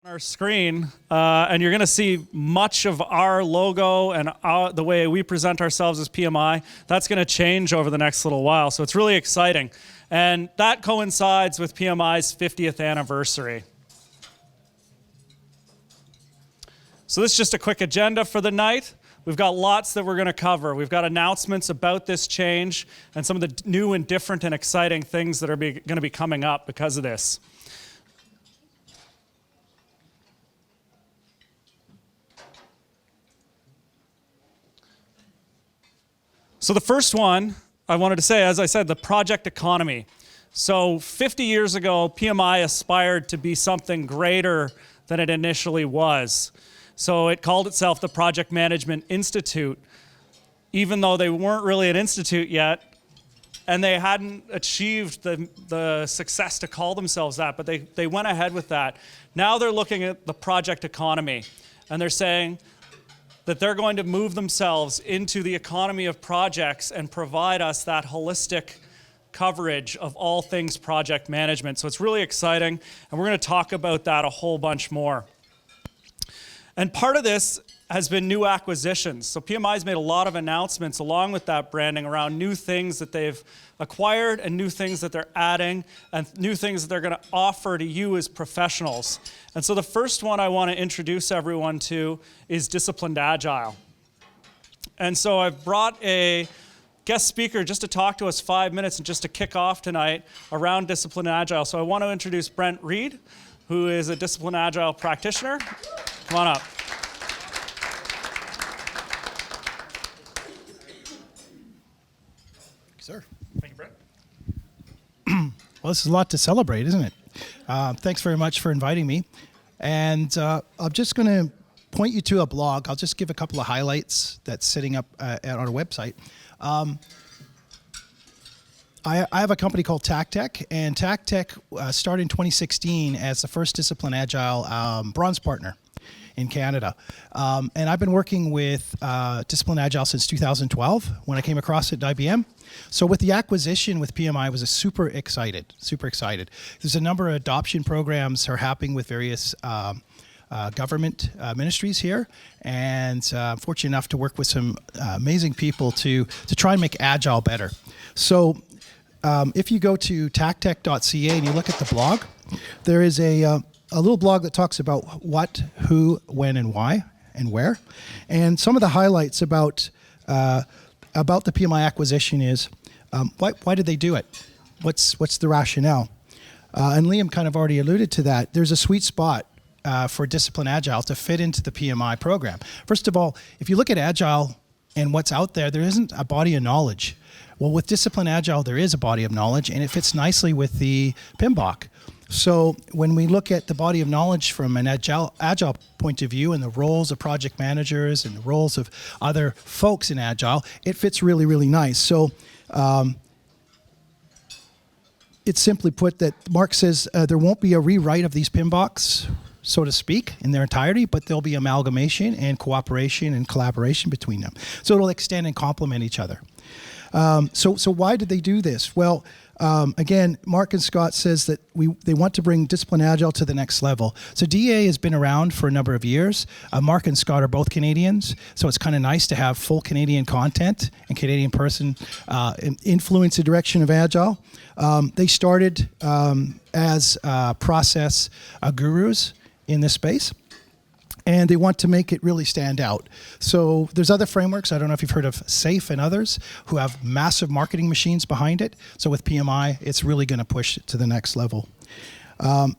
Our screen, and you're going to see much of our logo and the way we present ourselves as PMI. That's going to change over the next little while, so it's really exciting. And that coincides with PMI's 50th anniversary. So this is just a quick agenda for the night. We've got lots that we're going to cover. We've got announcements about this change and some of the new and different and exciting things that are going to be coming up because of this. So the first one I wanted to say, as I said, the project economy. So 50 years ago, PMI aspired to be something greater than it initially was. So it called itself the Project Management Institute, even though they weren't really an institute yet, and they hadn't achieved the success to call themselves that, but they went ahead with that. Now they're looking at the project economy, and they're saying that they're going to move themselves into the economy of projects and provide us that holistic coverage of all things project management. So it's really exciting, and we're going to talk about that a whole bunch more. And part of this has been new acquisitions. So PMI's made a lot of announcements along with that branding around new things that they've acquired and new things that they're adding and new things that they're going to offer to you as professionals. And so the first one I want to introduce everyone to is Disciplined Agile. And so I've brought a guest speaker just to talk to us 5 minutes and just to kick off tonight around Disciplined Agile. So I want to introduce Brent Reed, who is a Disciplined Agile practitioner. Come on up. Sir. Thank you, Brent. Well, this is a lot to celebrate, isn't it? Thanks very much for inviting me. And I'm just going to point you to a blog. I'll just give a couple of highlights that's sitting up on our website. I have a company called TacTech, and TacTech started in 2016 as the first Disciplined Agile bronze partner in Canada. And I've been working with Disciplined Agile since 2012 when I came across it at IBM. So with the acquisition with PMI, I was super excited. There's a number of adoption programs that are happening with various government ministries here, and I'm fortunate enough to work with some amazing people to try and make Agile better. So if you go to tactech.ca and you look at the blog, there is a little blog that talks about what, who, when, and why, and where. And some of the highlights about the PMI acquisition is why did they do it? What's the rationale? And Liam kind of already alluded to that. There's a sweet spot for Disciplined Agile to fit into the PMI program. First of all, if you look at Agile and what's out there, there isn't a body of knowledge. Well, with Disciplined Agile, there is a body of knowledge, and it fits nicely with the PMBOK. So when we look at the body of knowledge from an agile point of view and the roles of project managers and the roles of other folks in Agile, it fits really, really nice. So it's simply put that Mark says there won't be a rewrite of these PMBOKs, so to speak, in their entirety, but there'll be amalgamation and cooperation and collaboration between them. So it'll extend and complement each other. So why did they do this? Well, again, Mark and Scott says that they want to bring Disciplined Agile to the next level. So DA has been around for a number of years. Mark and Scott are both Canadians, so it's kind of nice to have full Canadian content and Canadian person influence the direction of Agile. They started as process gurus in this space, and they want to make it really stand out. So there's other frameworks. I don't know if you've heard of SAFe and others who have massive marketing machines behind it. So with PMI, it's really going to push it to the next level.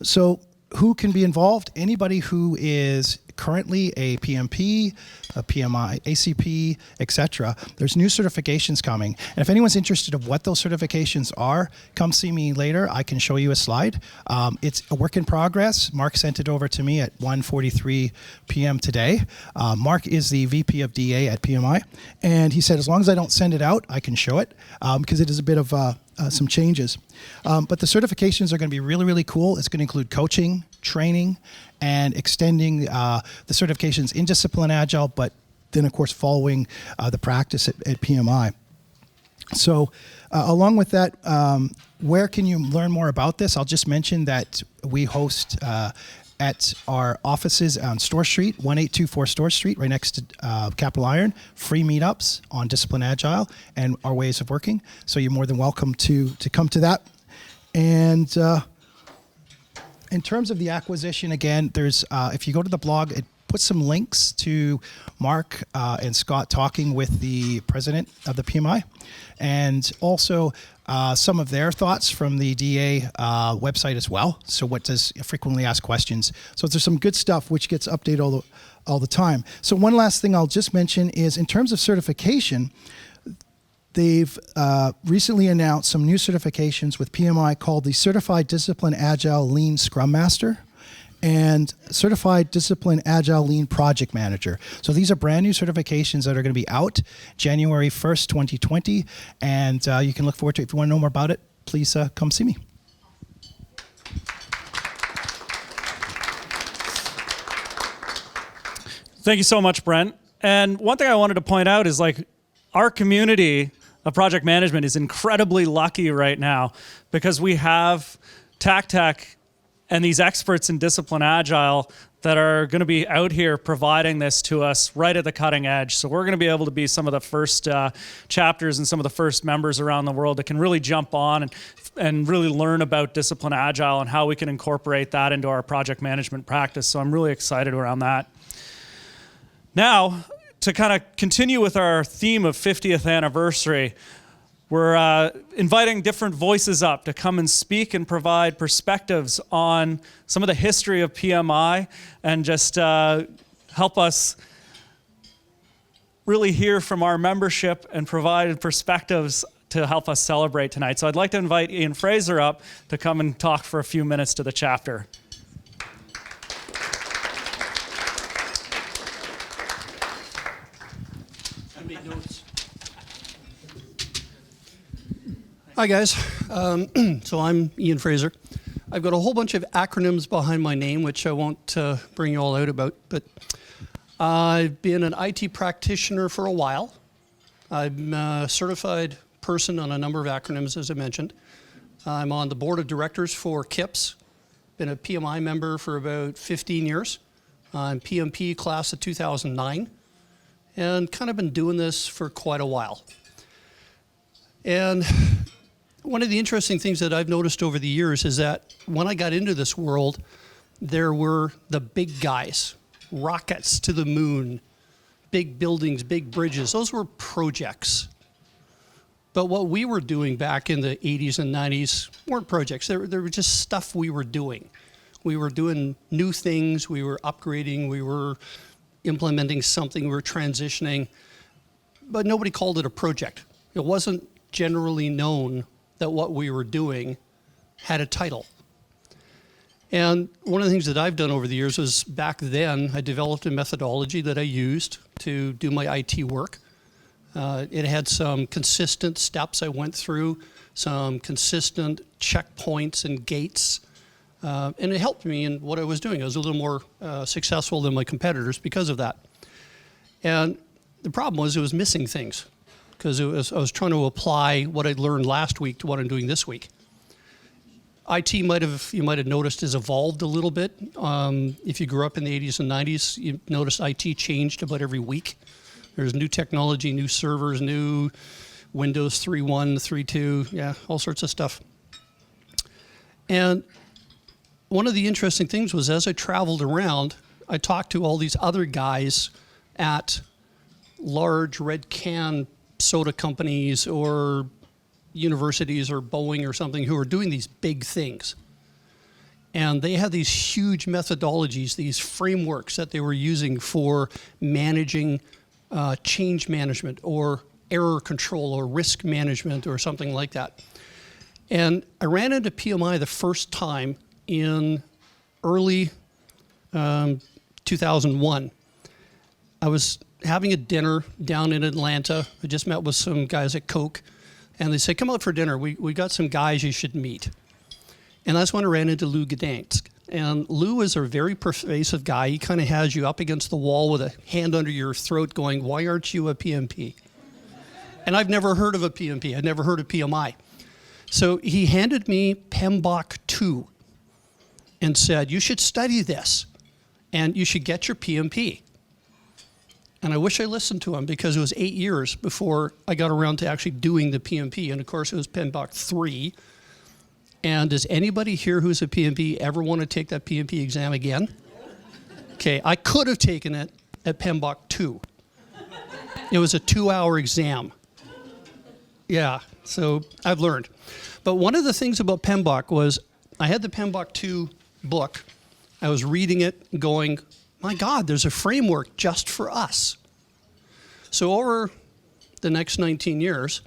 So who can be involved? Anybody who is currently a PMP, a PMI, ACP, etc. There's new certifications coming. And if anyone's interested in what those certifications are, come see me later. I can show you a slide. It's a work in progress. Mark sent it over to me at 1:43 p.m. today. Mark is the VP of DA at PMI. And he said, as long as I don't send it out, I can show it because it is a bit of some changes. But the certifications are going to be really, really cool. It's going to include coaching, training, and extending the certifications in Disciplined Agile, but then, of course, following the practice at PMI. So along with that, where can you learn more about this? I'll just mention that we host at our offices on Store Street, 1824 Store Street, right next to Capital Iron. Free meetups on Discipline Agile and our ways of working. So you're more than welcome to come to that. And in terms of the acquisition, again, there's if you go to the blog, it puts some links to Mark and Scott talking with the president of the PMI, and also some of their thoughts from the DA website as well. So what does frequently asked questions? So there's some good stuff which gets updated all the time. So one last thing I'll just mention is in terms of certification, they've recently announced some new certifications with PMI called the Certified Discipline Agile Lean Scrum Master and Certified Discipline Agile Lean Project Manager. So these are brand new certifications that are going to be out January 1st, 2020, and you can look forward to it. If you want to know more about it, please come see me. Thank you so much, Brent. And one thing I wanted to point out is like our community of project management is incredibly lucky right now because we have TAC and these experts in Discipline Agile that are going to be out here providing this to us right at the cutting edge. So we're going to be able to be some of the first chapters and some of the first members around the world that can really jump on and really learn about Discipline Agile and how we can incorporate that into our project management practice. So I'm really excited around that. Now, to kind of continue with our theme of 50th anniversary, we're inviting different voices up to come and speak and provide perspectives on some of the history of PMI and just help us really hear from our membership and provide perspectives to help us celebrate tonight. So I'd like to invite Ian Fraser up to come and talk for a few minutes to the chapter. Hi guys, so I'm Ian Fraser. I've got a whole bunch of acronyms behind my name, which I won't bring you all out about, but I've been an IT practitioner for a while. I'm a certified person on a number of acronyms, as I mentioned. I'm on the board of directors for KIPS, been a PMI member for about 15 years. I'm PMP class of 2009, and kind of been doing this for quite a while. And one of the interesting things that I've noticed over the years is that when I got into this world, there were the big guys, rockets to the moon, big buildings, big bridges. Those were projects. But what we were doing back in the 80s and 90s weren't projects. They were just stuff we were doing. We were doing new things. We were upgrading. We were implementing something. We were transitioning. But nobody called it a project. It wasn't generally known that what we were doing had a title. And one of the things that I've done over the years was back then I developed a methodology that I used to do my IT work. It had some consistent steps I went through, some consistent checkpoints and gates, and it helped me in what I was doing. I was a little more successful than my competitors because of that. And the problem was it was missing things, because I was trying to apply what I'd learned last week to what I'm doing this week. IT you might have noticed has evolved a little bit. If you grew up in the 80s and 90s, you notice IT changed about every week. There's new technology, new servers, new Windows 3.1, 3.2, yeah, all sorts of stuff. And one of the interesting things was as I traveled around, I talked to all these other guys at large red can soda companies or universities or Boeing or something who are doing these big things. And they had these huge methodologies, these frameworks that they were using for managing change management or error control or risk management or something like that. And I ran into PMI the first time in early 2001. I was having a dinner down in Atlanta. I just met with some guys at Coke, and they said, come out for dinner. We got some guys you should meet. And that's when I ran into Lou Gdansk. And Lou is a very persuasive guy. He kind of has you up against the wall with a hand under your throat going, why aren't you a PMP? And I've never heard of a PMP. I'd never heard of PMI. So he handed me PMBOK 2. and said, you should study this and you should get your PMP. And I wish I listened to him, because it was 8 years before I got around to actually doing the PMP. And of course, it was PMI-VI. And does anybody here who's a PMP ever want to take that PMP exam again? Okay, I could have taken it at PMI-II. It was a 2-hour exam. Yeah, so I've learned. But one of the things about PMI was I had the PMI-II book. I was reading it going, my God, there's a framework just for us. So over the next 19 years,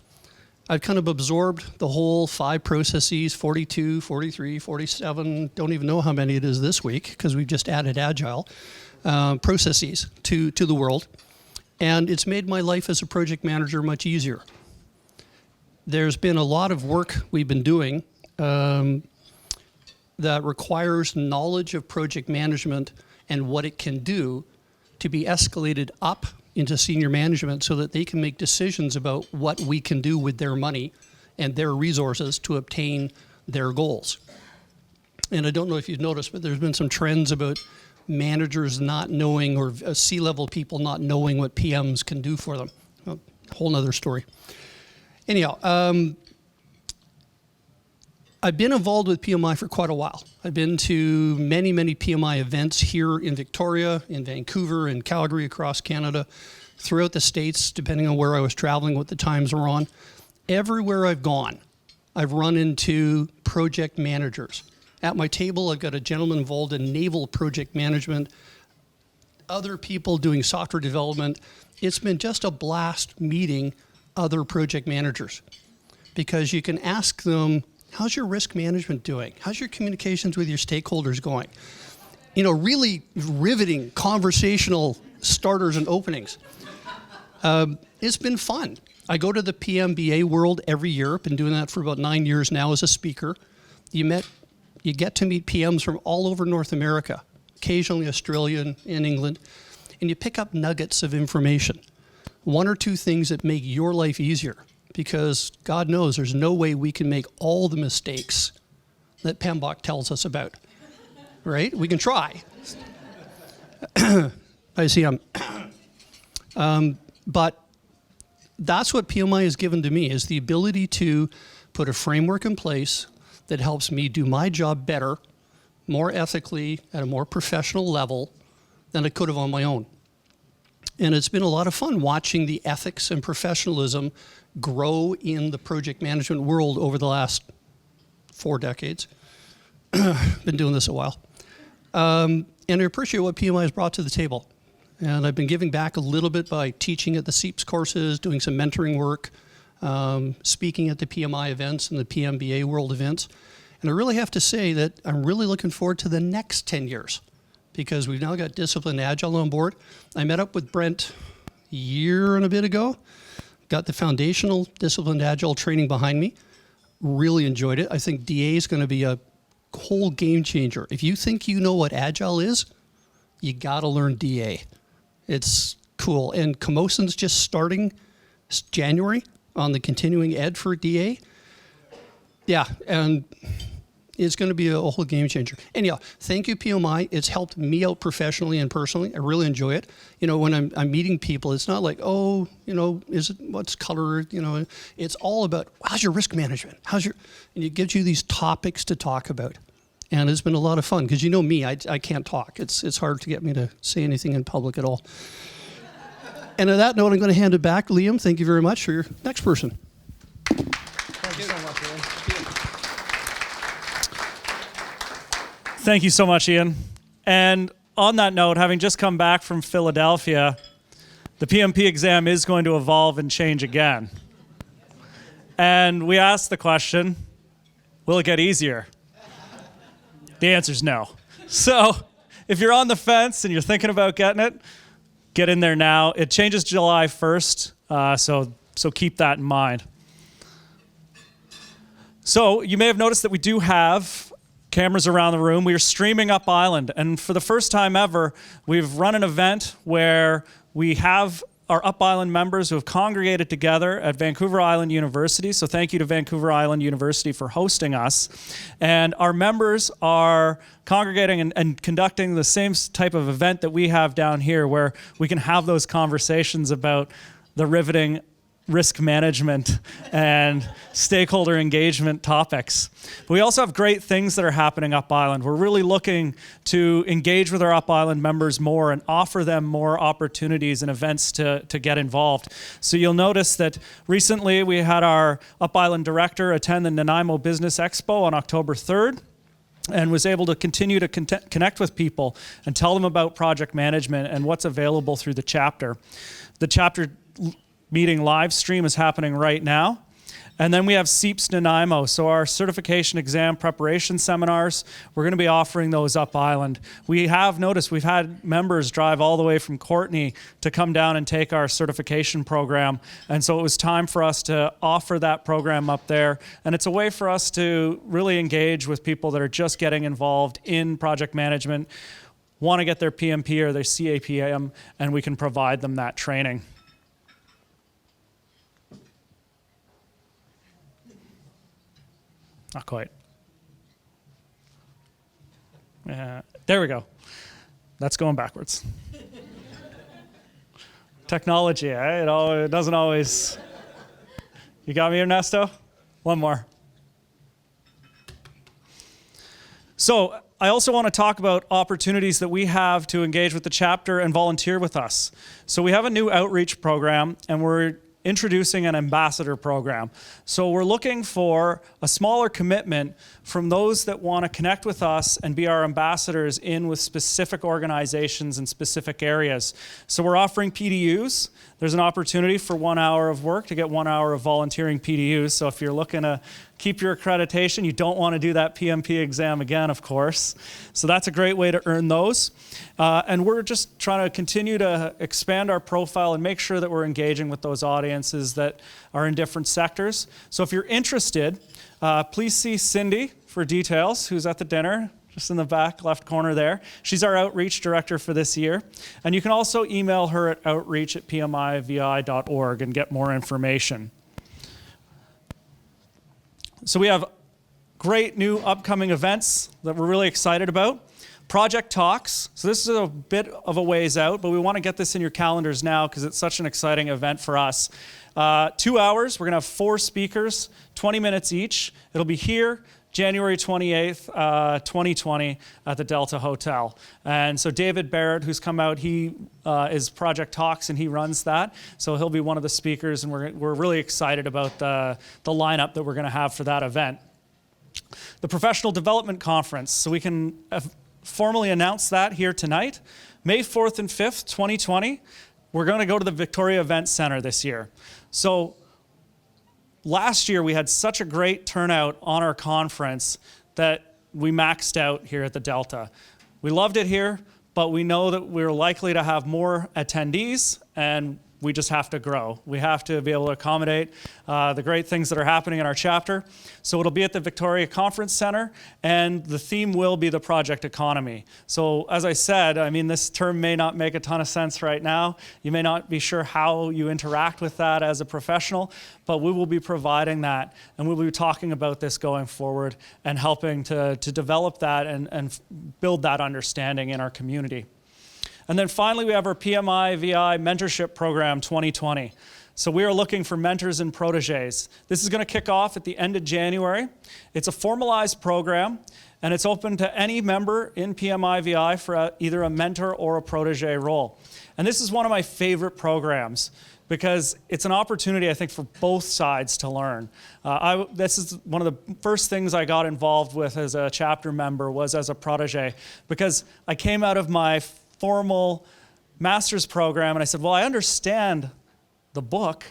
I've kind of absorbed the whole 5 processes, 42, 43, 47, don't even know how many it is this week because we've just added Agile processes to the world. And it's made my life as a project manager much easier. There's been a lot of work we've been doing that requires knowledge of project management and what it can do to be escalated up into senior management so that they can make decisions about what we can do with their money and their resources to obtain their goals. And I don't know if you've noticed, but there's been some trends about managers not knowing, or C-level people not knowing what PMs can do for them. A whole nother story. Anyhow, I've been involved with PMI for quite a while. I've been to many, many PMI events here in Victoria, in Vancouver, in Calgary, across Canada, throughout the States, depending on where I was traveling, what the times were on. Everywhere I've gone, I've run into project managers. At my table, I've got a gentleman involved in naval project management, other people doing software development. It's been just a blast meeting other project managers, because you can ask them, how's your risk management doing? How's your communications with your stakeholders going? You know, really riveting conversational starters and openings. It's been fun. I go to the PMBA world every year. I've been doing that for about 9 years now as a speaker. You get to meet PMs from all over North America, occasionally Australia and England, and you pick up nuggets of information. 1 or 2 things that make your life easier, because God knows there's no way we can make all the mistakes that PMBOK tells us about, right? We can try. I see but that's what PMI has given to me, is the ability to put a framework in place that helps me do my job better, more ethically, at a more professional level than I could have on my own. And it's been a lot of fun watching the ethics and professionalism grow in the project management world over the last 4 decades. Been doing this a while. And I appreciate what PMI has brought to the table. And I've been giving back a little bit by teaching at the SEEPS courses, doing some mentoring work, speaking at the PMI events and the PMBA world events. And I really have to say that I'm really looking forward to the next 10 years, because we've now got Disciplined Agile on board. I met up with Brent a year and a bit ago, got the foundational Disciplined Agile training behind me, really enjoyed it. I think DA is going to be a whole game changer. If you think you know what Agile is, you got to learn DA. It's cool. And Camosun's just starting January on the continuing ed for DA. Yeah, and it's going to be a whole game changer. Anyhow, thank you, PMI. It's helped me out professionally and personally. I really enjoy it. You know, when I'm meeting people, it's not like, oh, you know, what's color? You know, it's all about, how's your risk management? And it gives you these topics to talk about. And it's been a lot of fun, because you know me, I can't talk. It's hard to get me to say anything in public at all. And on that note, I'm going to hand it back. Liam, thank you very much for your next person. Thank you so much, Ian. Thank you so much, Ian. And on that note, having just come back from Philadelphia, the PMP exam is going to evolve and change again. And we asked the question, will it get easier? The answer is no. So if you're on the fence and you're thinking about getting it, get in there now. It changes July 1st, so keep that in mind. So you may have noticed that we do have cameras around the room. We are streaming up island, and for the first time ever, we've run an event where we have our Up Island members who have congregated together at Vancouver Island University. So thank you to Vancouver Island University for hosting us. And our members are congregating and conducting the same type of event that we have down here, where we can have those conversations about the riveting risk management and stakeholder engagement topics. But we also have great things that are happening Up Island. We're really looking to engage with our Up Island members more and offer them more opportunities and events to get involved. So you'll notice that recently we had our Up Island director attend the Nanaimo Business Expo on October 3rd. And was able to continue to connect with people and tell them about project management and what's available through the chapter. The chapter meeting live stream is happening right now. And then we have SEEPS Nanaimo. So our certification exam preparation seminars, we're going to be offering those Up Island. We have noticed we've had members drive all the way from Courtenay to come down and take our certification program. And so it was time for us to offer that program up there. And it's a way for us to really engage with people that are just getting involved in project management, want to get their PMP or their CAPM, and we can provide them that training. Not quite. There we go. That's going backwards. Technology, eh? It doesn't always... You got me, Ernesto? One more. So I also want to talk about opportunities that we have to engage with the chapter and volunteer with us. So we have a new outreach program, and we're introducing an ambassador program. So we're looking for a smaller commitment from those that want to connect with us and be our ambassadors in with specific organizations in specific areas. So we're offering PDUs. There's an opportunity for 1 hour of work to get 1 hour of volunteering PDUs. So if you're looking to keep your accreditation, you don't want to do that PMP exam again, of course. So that's a great way to earn those. And we're just trying to continue to expand our profile and make sure that we're engaging with those audiences that are in different sectors. So if you're interested, please see Cindy for details, who's at the dinner, just in the back left corner there. She's our outreach director for this year. And you can also email her at outreach@pmi-vi.org and get more information. So we have great new upcoming events that we're really excited about. Project Talks. So this is a bit of a ways out, but we want to get this in your calendars now because it's such an exciting event for us. 2 hours, we're going to have 4 speakers, 20 minutes each. It'll be here, January 28th, 2020 at the Delta Hotel. And so David Barrett, who's come out, he is Project Talks and he runs that. So he'll be one of the speakers, and we're really excited about the lineup that we're going to have for that event. The Professional Development Conference. So we can formally announce that here tonight. May 4th and 5th, 2020. We're going to go to the Victoria Event Center this year. So last year, we had such a great turnout on our conference that we maxed out here at the Delta. We loved it here, but we know that we're likely to have more attendees, and we just have to grow. We have to be able to accommodate the great things that are happening in our chapter. So it'll be at the Victoria Conference Center, and the theme will be the project economy. So as I said, I mean, this term may not make a ton of sense right now. You may not be sure how you interact with that as a professional, but we will be providing that, and we'll be talking about this going forward and helping to develop that and build that understanding in our community. And then finally, we have our PMI-VI Mentorship Program 2020. So we are looking for mentors and proteges. This is going to kick off at the end of January. It's a formalized program, and it's open to any member in PMI-VI for either a mentor or a protege role. And this is one of my favorite programs because it's an opportunity, I think, for both sides to learn. This is one of the first things I got involved with as a chapter member was as a protege, because I came out of my formal master's program and I said, well, I understand the book,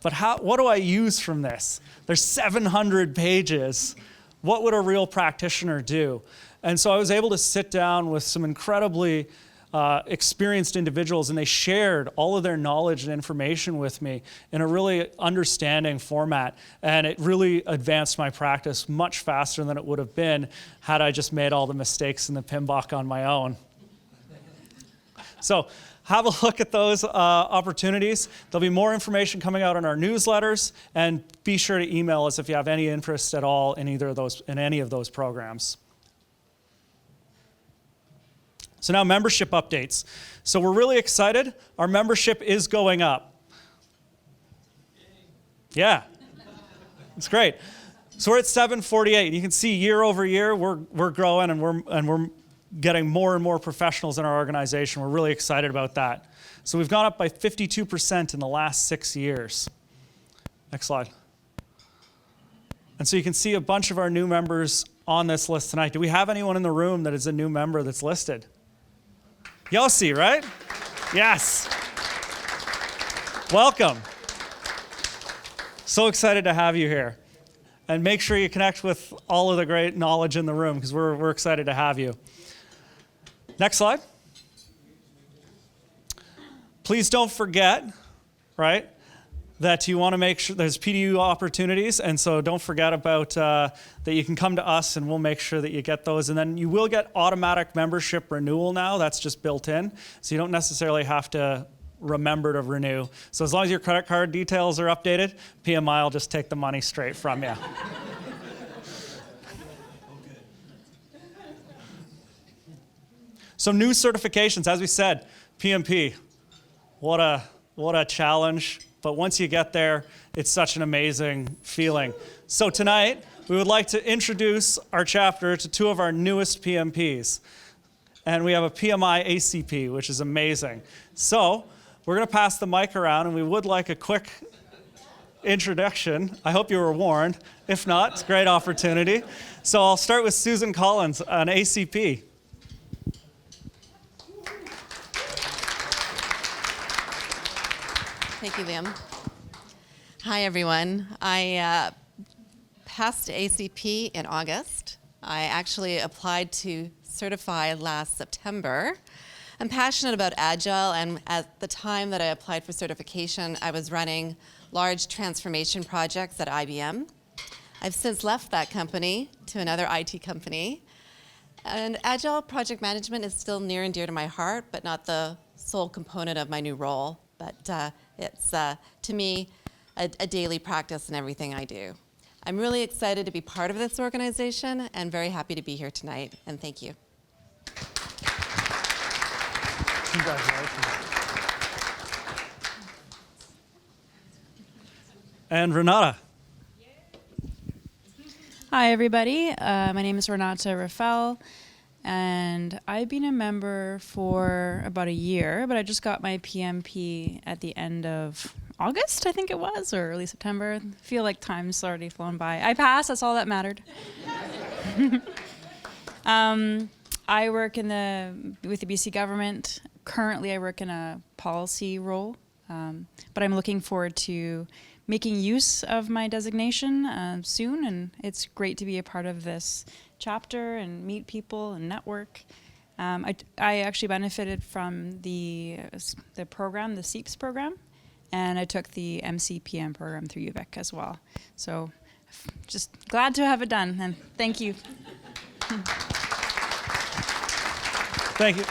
but what do I use from this? There's 700 pages. What would a real practitioner do? And so I was able to sit down with some incredibly experienced individuals, and they shared all of their knowledge and information with me in a really understanding format. And it really advanced my practice much faster than it would have been had I just made all the mistakes in the PMBOK on my own. So have a look at those opportunities. There'll be more information coming out in our newsletters, and be sure to email us if you have any interest at all in any of those programs. So now membership updates. So we're really excited. Our membership is going up. Yeah, it's great. So we're at 748. You can see year over year we're growing, and we're getting more and more professionals in our organization. We're really excited about that. So we've gone up by 52% in the last 6 years. Next slide. And so you can see a bunch of our new members on this list tonight. Do we have anyone in the room that is a new member that's listed? Yossi, right? Yes. Welcome. So excited to have you here. And make sure you connect with all of the great knowledge in the room, because we're excited to have you. Next slide. Please don't forget, right, that you want to make sure there's PDU opportunities, and so don't forget about that you can come to us and we'll make sure that you get those. And then you will get automatic membership renewal now. That's just built in, so you don't necessarily have to remember to renew. So as long as your credit card details are updated, PMI will just take the money straight from you. So new certifications, as we said, PMP, what a challenge. But once you get there, it's such an amazing feeling. So tonight, we would like to introduce our chapter to two of our newest PMPs. And we have a PMI ACP, which is amazing. So we're going to pass the mic around, and we would like a quick introduction. I hope you were warned. If not, it's a great opportunity. So I'll start with Susan Collins, an ACP. Thank you, Liam. Hi, everyone. I passed ACP in August. I actually applied to certify last September. I'm passionate about Agile, and at the time that I applied for certification, I was running large transformation projects at IBM. I've since left that company to another IT company. And Agile project management is still near and dear to my heart, but not the sole component of my new role. But it's, to me, a daily practice in everything I do. I'm really excited to be part of this organization and very happy to be here tonight, and thank you. Congratulations. And Renata. Hi, everybody. My name is Renata Rafael, and I've been a member for about a year, but I just got my PMP at the end of August, I think it was, or early September. I feel like time's already flown by. I passed, that's all that mattered. I work with the BC government. Currently, I work in a policy role, but I'm looking forward to making use of my designation soon, and it's great to be a part of this chapter and meet people and network. I actually benefited from the program, the SEEPS program, and I took the MCPM program through UVic as well. So just glad to have it done, and thank you. Thank you.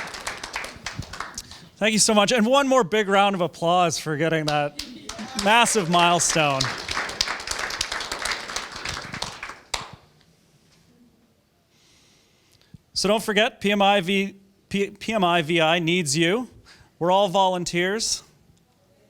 Thank you so much. And one more big round of applause for getting that massive milestone. So don't forget, PMI-VI needs you. We're all volunteers.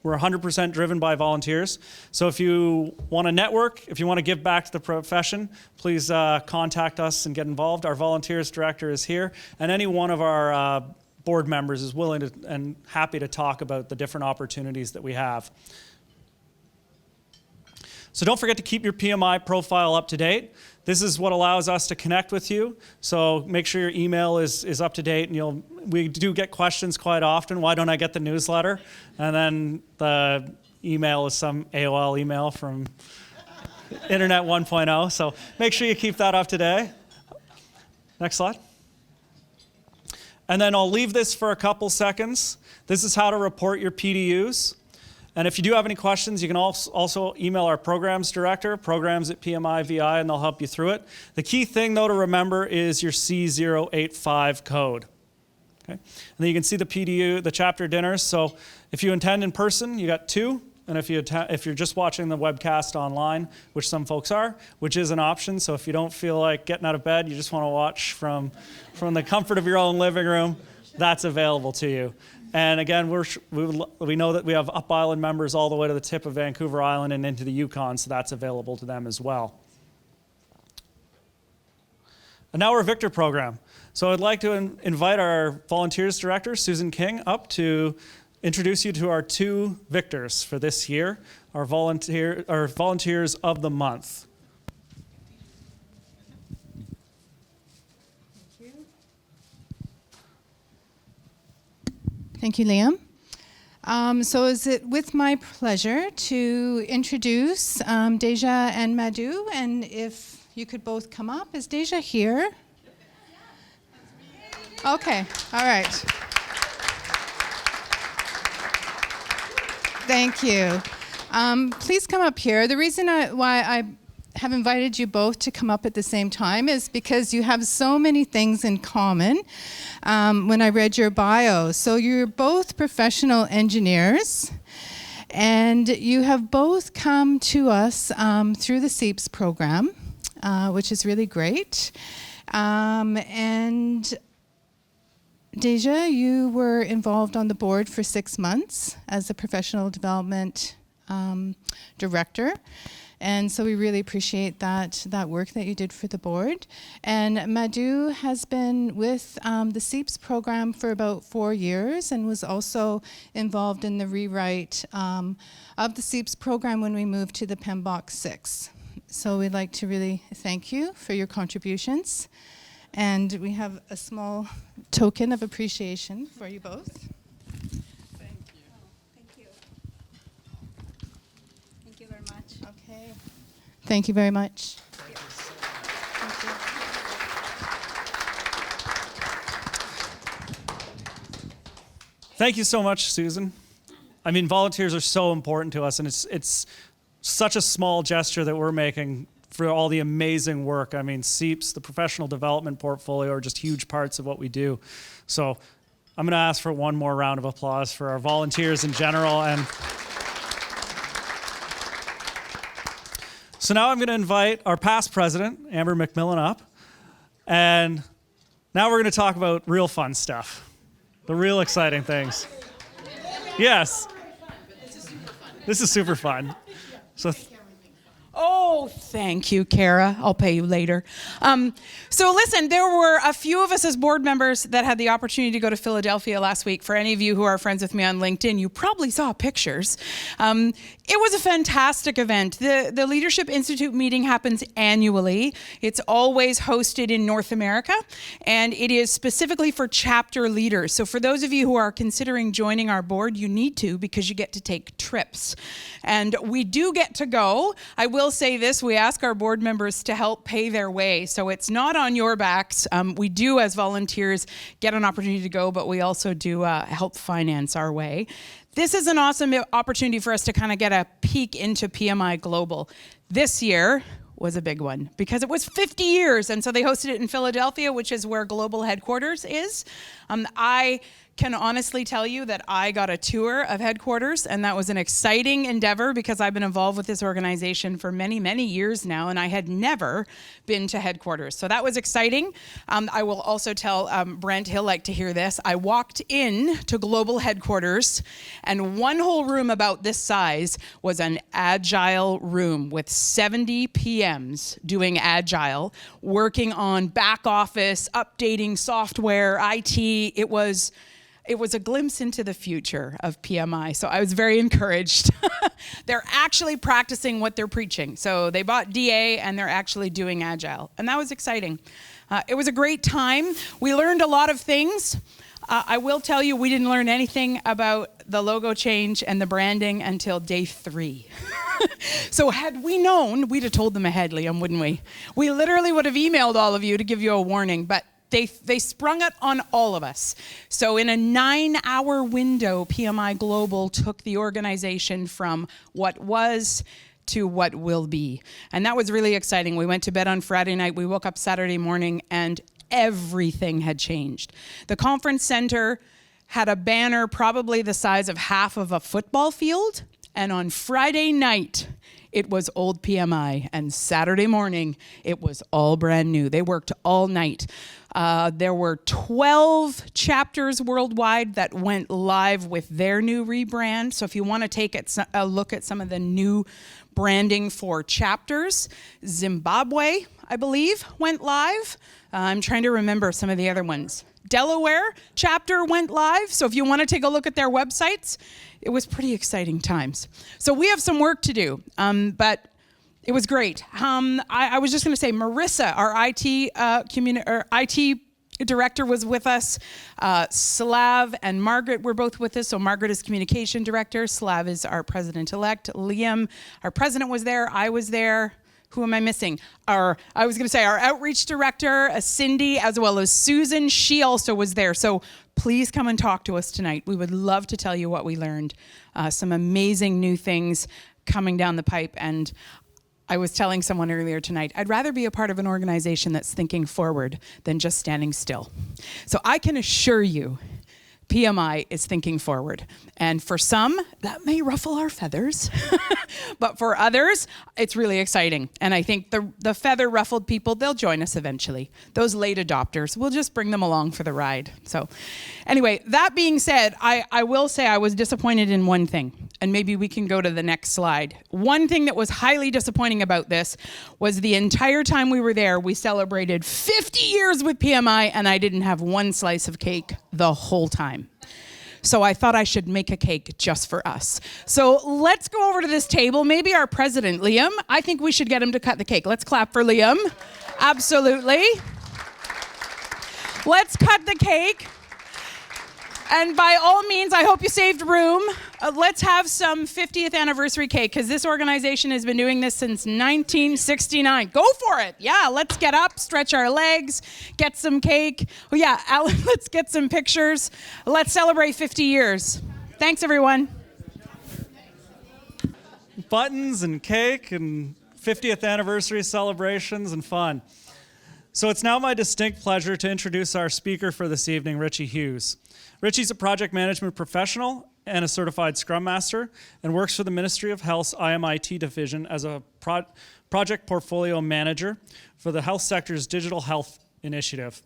We're 100% driven by volunteers. So if you want to network, if you want to give back to the profession, please contact us and get involved. Our volunteers director is here, and any one of our board members is willing to and happy to talk about the different opportunities that we have. So don't forget to keep your PMI profile up to date. This is what allows us to connect with you. So make sure your email is up to date, and we do get questions quite often. Why don't I get the newsletter? And then the email is some AOL email from Internet 1.0. So make sure you keep that up to date. Next slide. And then I'll leave this for a couple seconds. This is how to report your PDUs. And if you do have any questions, you can also email our programs director, programs@PMI-VI, and they'll help you through it. The key thing, though, to remember is your C085 code. Okay. And then you can see the PDU, the chapter dinners. So if you attend in person, you got 2. And if you're just watching the webcast online, which some folks are, which is an option. So if you don't feel like getting out of bed, you just want to watch from the comfort of your own living room, that's available to you. And again, we know that we have Up Island members all the way to the tip of Vancouver Island and into the Yukon, so that's available to them as well. And now our Victor program. So I'd like to invite our volunteers director, Susan King, up to introduce you to our 2 victors for this year, our volunteers of the month. Thank you, Liam. So is it with my pleasure to introduce Deja and Madhu, and if you could both come up. Is Deja here? Okay, all right. Thank you. Please come up here. The reason why I have invited you both to come up at the same time is because you have so many things in common when I read your bio. So you're both professional engineers, and you have both come to us through the SEEPS program, which is really great. And Deja, you were involved on the board for 6 months as a professional development director. And so we really appreciate that work that you did for the board. And Madhu has been with the SEEPS program for about 4 years and was also involved in the rewrite of the SEEPS program when we moved to the PMI-VI. So we'd like to really thank you for your contributions. And we have a small token of appreciation for you both. Thank you. Thank you. Thank you very much. Okay. Thank you very much. Thank you so much, Susan. I mean, volunteers are so important to us, and it's such a small gesture that we're making for all the amazing work. I mean, SEEPS, the professional development portfolio, are just huge parts of what we do. So I'm going to ask for one more round of applause for our volunteers in general. And so now I'm going to invite our past president, Amber McMillan, up. And now we're going to talk about real fun stuff, the real exciting things. Yes. This is super fun. So Oh, thank you, Kara. I'll pay you later. So listen, there were a few of us as board members that had the opportunity to go to Philadelphia last week. For any of you who are friends with me on LinkedIn, you probably saw pictures. It was a fantastic event. The Leadership Institute meeting happens annually. It's always hosted in North America, and it is specifically for chapter leaders. So for those of you who are considering joining our board, you need to, because you get to take trips. And we do get to go. I will say this, we ask our board members to help pay their way. So it's not on your backs. We do, as volunteers, get an opportunity to go, but we also do help finance our way. This is an awesome opportunity for us to kind of get a peek into PMI Global. This year was a big one because it was 50 years, and so they hosted it in Philadelphia, which is where global headquarters is. I can honestly tell you that I got a tour of headquarters, and that was an exciting endeavor because I've been involved with this organization for many, many years now, and I had never been to headquarters. So that was exciting. I will also tell Brent, he'll like to hear this. I walked in to global headquarters, and one whole room about this size was an agile room with 70 PMs doing agile, working on back office, updating software, IT. It was a glimpse into the future of PMI, so I was very encouraged. They're actually practicing what they're preaching. So they bought DA, and they're actually doing Agile, and that was exciting. It was a great time. We learned a lot of things. I will tell you, we didn't learn anything about the logo change and the branding until day 3. So had we known, we'd have told them ahead, Liam, wouldn't we? We literally would have emailed all of you to give you a warning, but they sprung it on all of us. So in a 9-hour window, PMI Global took the organization from what was to what will be. And that was really exciting. We went to bed on Friday night, we woke up Saturday morning, and everything had changed. The conference center had a banner probably the size of half of a football field, and on Friday night, it was old PMI, and Saturday morning, it was all brand new. They worked all night. There were 12 chapters worldwide that went live with their new rebrand. So if you want to take a look at some of the new branding for chapters, Zimbabwe, I believe, went live. I'm trying to remember some of the other ones. Delaware chapter went live. So if you want to take a look at their websites, it was pretty exciting times. So we have some work to do, but it was great. I was just going to say, Marissa, our IT director, was with us. Slav and Margaret were both with us. So Margaret is communication director. Slav is our president-elect. Liam, our president, was there. I was there. Who am I missing? Our outreach director, Cindy, as well as Susan. She also was there. So please come and talk to us tonight. We would love to tell you what we learned. Some amazing new things coming down the pipe. And I was telling someone earlier tonight, I'd rather be a part of an organization that's thinking forward than just standing still. So I can assure you, PMI is thinking forward. And for some, that may ruffle our feathers. But for others, it's really exciting. And I think the feather-ruffled people, they'll join us eventually. Those late adopters, we'll just bring them along for the ride. So anyway, that being said, I will say I was disappointed in one thing. And maybe we can go to the next slide. One thing that was highly disappointing about this was the entire time we were there, we celebrated 50 years with PMI, and I didn't have one slice of cake the whole time. So I thought I should make a cake just for us. So let's go over to this table. Maybe our president, Liam, I think we should get him to cut the cake. Let's clap for Liam. Absolutely. Let's cut the cake. And by all means, I hope you saved room. Let's have some 50th anniversary cake, because this organization has been doing this since 1969. Go for it. Yeah, let's get up, stretch our legs, get some cake. Oh yeah, Alan, let's get some pictures. Let's celebrate 50 years. Thanks, everyone. Buttons and cake and 50th anniversary celebrations and fun. So it's now my distinct pleasure to introduce our speaker for this evening, Richie Hughes. Richie's a project management professional and a certified Scrum Master, and works for the Ministry of Health's IMIT division as a project portfolio manager for the health sector's digital health initiative.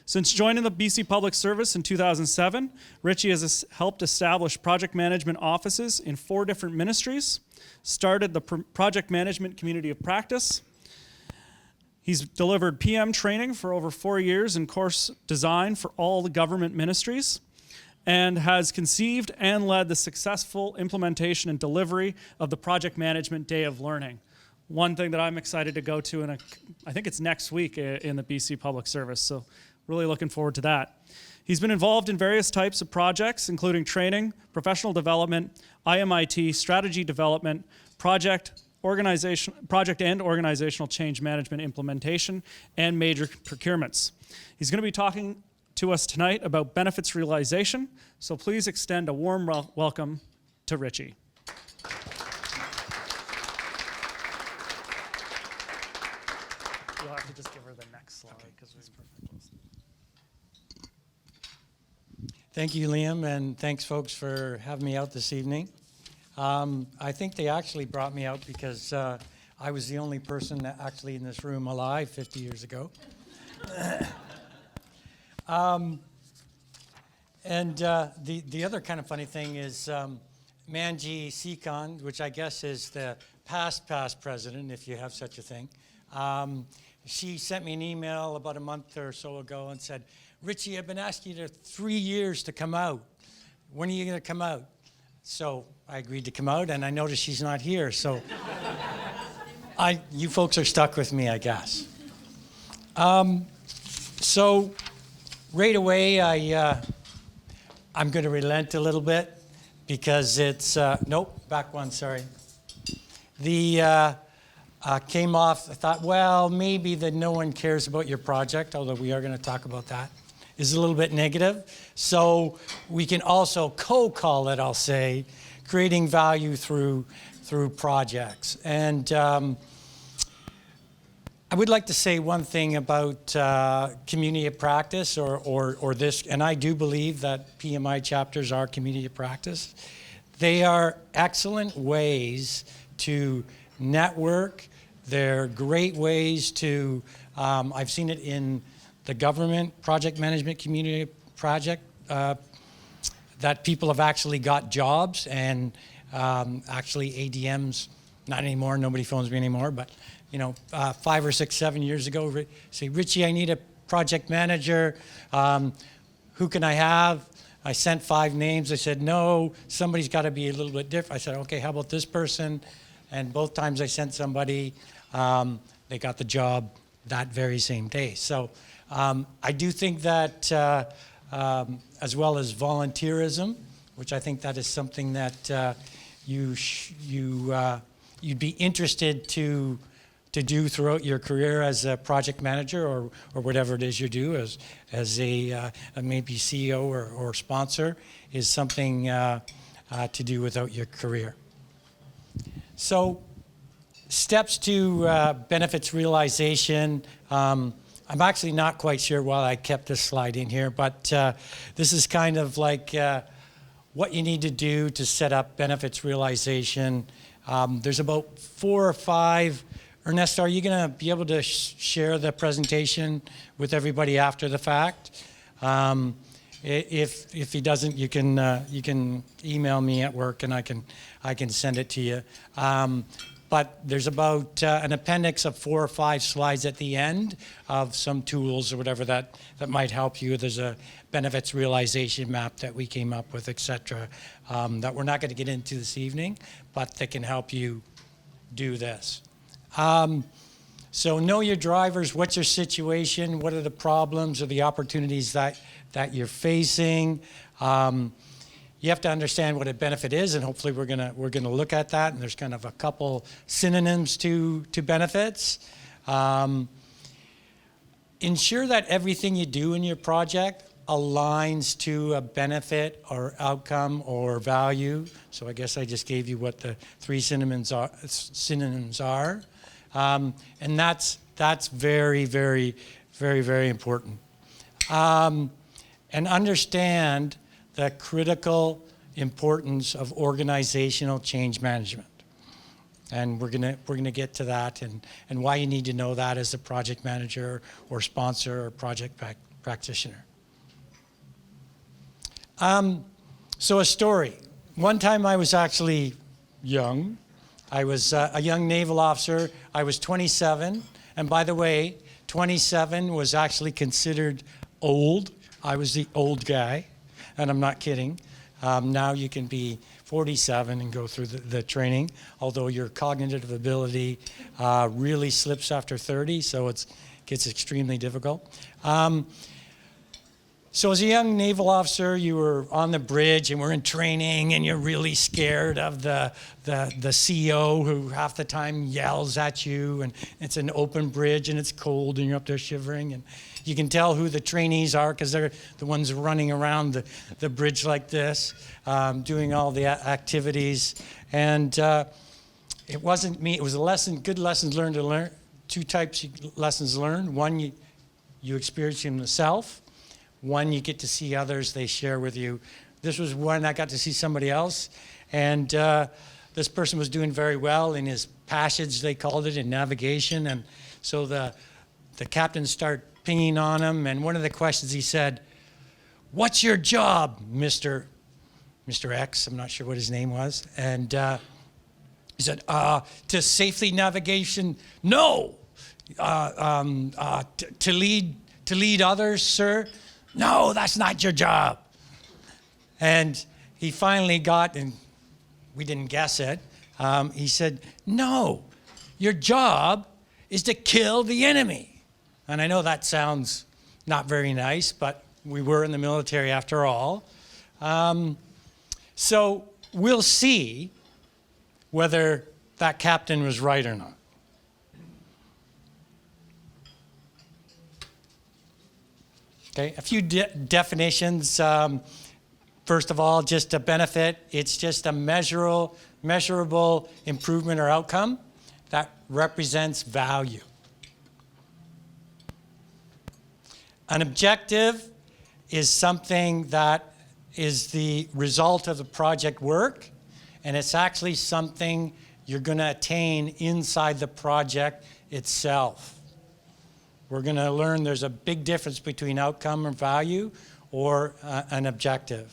Since joining the BC Public Service in 2007, Richie has helped establish project management offices in 4 different ministries, started the project management community of practice. He's delivered PM training for over 4 years and course design for all the government ministries, and has conceived and led the successful implementation and delivery of the Project Management Day of Learning. One thing that I'm excited to go to, I think it's next week in the BC Public Service, so really looking forward to that. He's been involved in various types of projects, including training, professional development, IMIT, strategy development, project and organizational change management implementation, and major procurements. He's going to be talking to us tonight about benefits realization, so please extend a warm welcome to Richie. You'll have to just give her the next slide, because it's perfect. Thank you, Liam, and thanks, folks, for having me out this evening. I think they actually brought me out because I was the only person actually in this room alive 50 years ago. The other kind of funny thing is Manji Sikand, which I guess is the past president, if you have such a thing. She sent me an email about a month or so ago and said, Richie, I've been asking you 3 years to come out. When are you going to come out? So I agreed to come out, and I noticed she's not here. So you folks are stuck with me, I guess. So right away, I'm going to relent a little bit because it's nope, back one, sorry. The came off. I thought, well, maybe that no one cares about your project, although we are going to talk about that, is a little bit negative. So we can also co-call it, I'll say, creating value through projects. And I would like to say one thing about community of practice or this, and I do believe that PMI chapters are community of practice. They are excellent ways to network. They're great ways to, I've seen it in the government project management community project, that people have actually got jobs, and actually ADMs, not anymore, nobody phones me anymore, but 5 or 6, 7 years ago, say, Richie, I need a project manager. Who can I have? I sent 5 names. I said, no, somebody's got to be a little bit different. I said, okay, how about this person? And both times I sent somebody, they got the job that very same day. So I do think that as well as volunteerism, which I think that is something that you'd be interested to do throughout your career as a project manager or whatever it is you do as a maybe CEO or sponsor, is something to do without your career. So steps to benefits realization. I'm actually not quite sure why I kept this slide in here, but this is kind of like what you need to do to set up benefits realization. There's about 4 or 5. Ernesto, are you going to be able to share the presentation with everybody after the fact? If he doesn't, you can email me at work and I can send it to you. But there's about an appendix of 4 or 5 slides at the end of some tools or whatever that might help you. There's a benefits realization map that we came up with, etc., that we're not going to get into this evening, but that can help you do this. So know your drivers. What's your situation? What are the problems or the opportunities that you're facing? You have to understand what a benefit is, and hopefully we're gonna look at that. And there's kind of a couple synonyms to benefits. Ensure that everything you do in your project aligns to a benefit or outcome or value. So I guess I just gave you what the 3 synonyms are. And that's very, very, very, very important. And understand the critical importance of organizational change management. And we're gonna get to that and why you need to know that as a project manager or sponsor or project practitioner. So a story. One time I was actually young. I was a young naval officer. I was 27. And by the way, 27 was actually considered old. I was the old guy, and I'm not kidding. Now you can be 47 and go through the training, although your cognitive ability really slips after 30, so it gets extremely difficult. So as a young naval officer, you were on the bridge and we're in training and you're really scared of the CO who half the time yells at you, and it's an open bridge and it's cold and you're up there shivering, and you can tell who the trainees are because they're the ones running around the bridge like this, doing all the activities. And it wasn't me, it was good lessons learned to learn. 2 types of lessons learned. One, you experience them yourself. One, you get to see others, they share with you. This was one I got to see somebody else, and this person was doing very well in his passage, they called it, in navigation. And so the captain started pinging on him, and one of the questions he said, "What's your job, Mr. X?" I'm not sure what his name was. And he said, "To safely navigation, no. To lead others, sir? No, that's not your job." And he finally got, and we didn't guess it, he said, "No, your job is to kill the enemy." And I know that sounds not very nice, but we were in the military after all. So we'll see whether that captain was right or not. Okay, a few definitions. First of all, just a benefit. It's just a measurable improvement or outcome that represents value. An objective is something that is the result of the project work, and it's actually something you're going to attain inside the project itself. We're going to learn there's a big difference between outcome and value or an objective.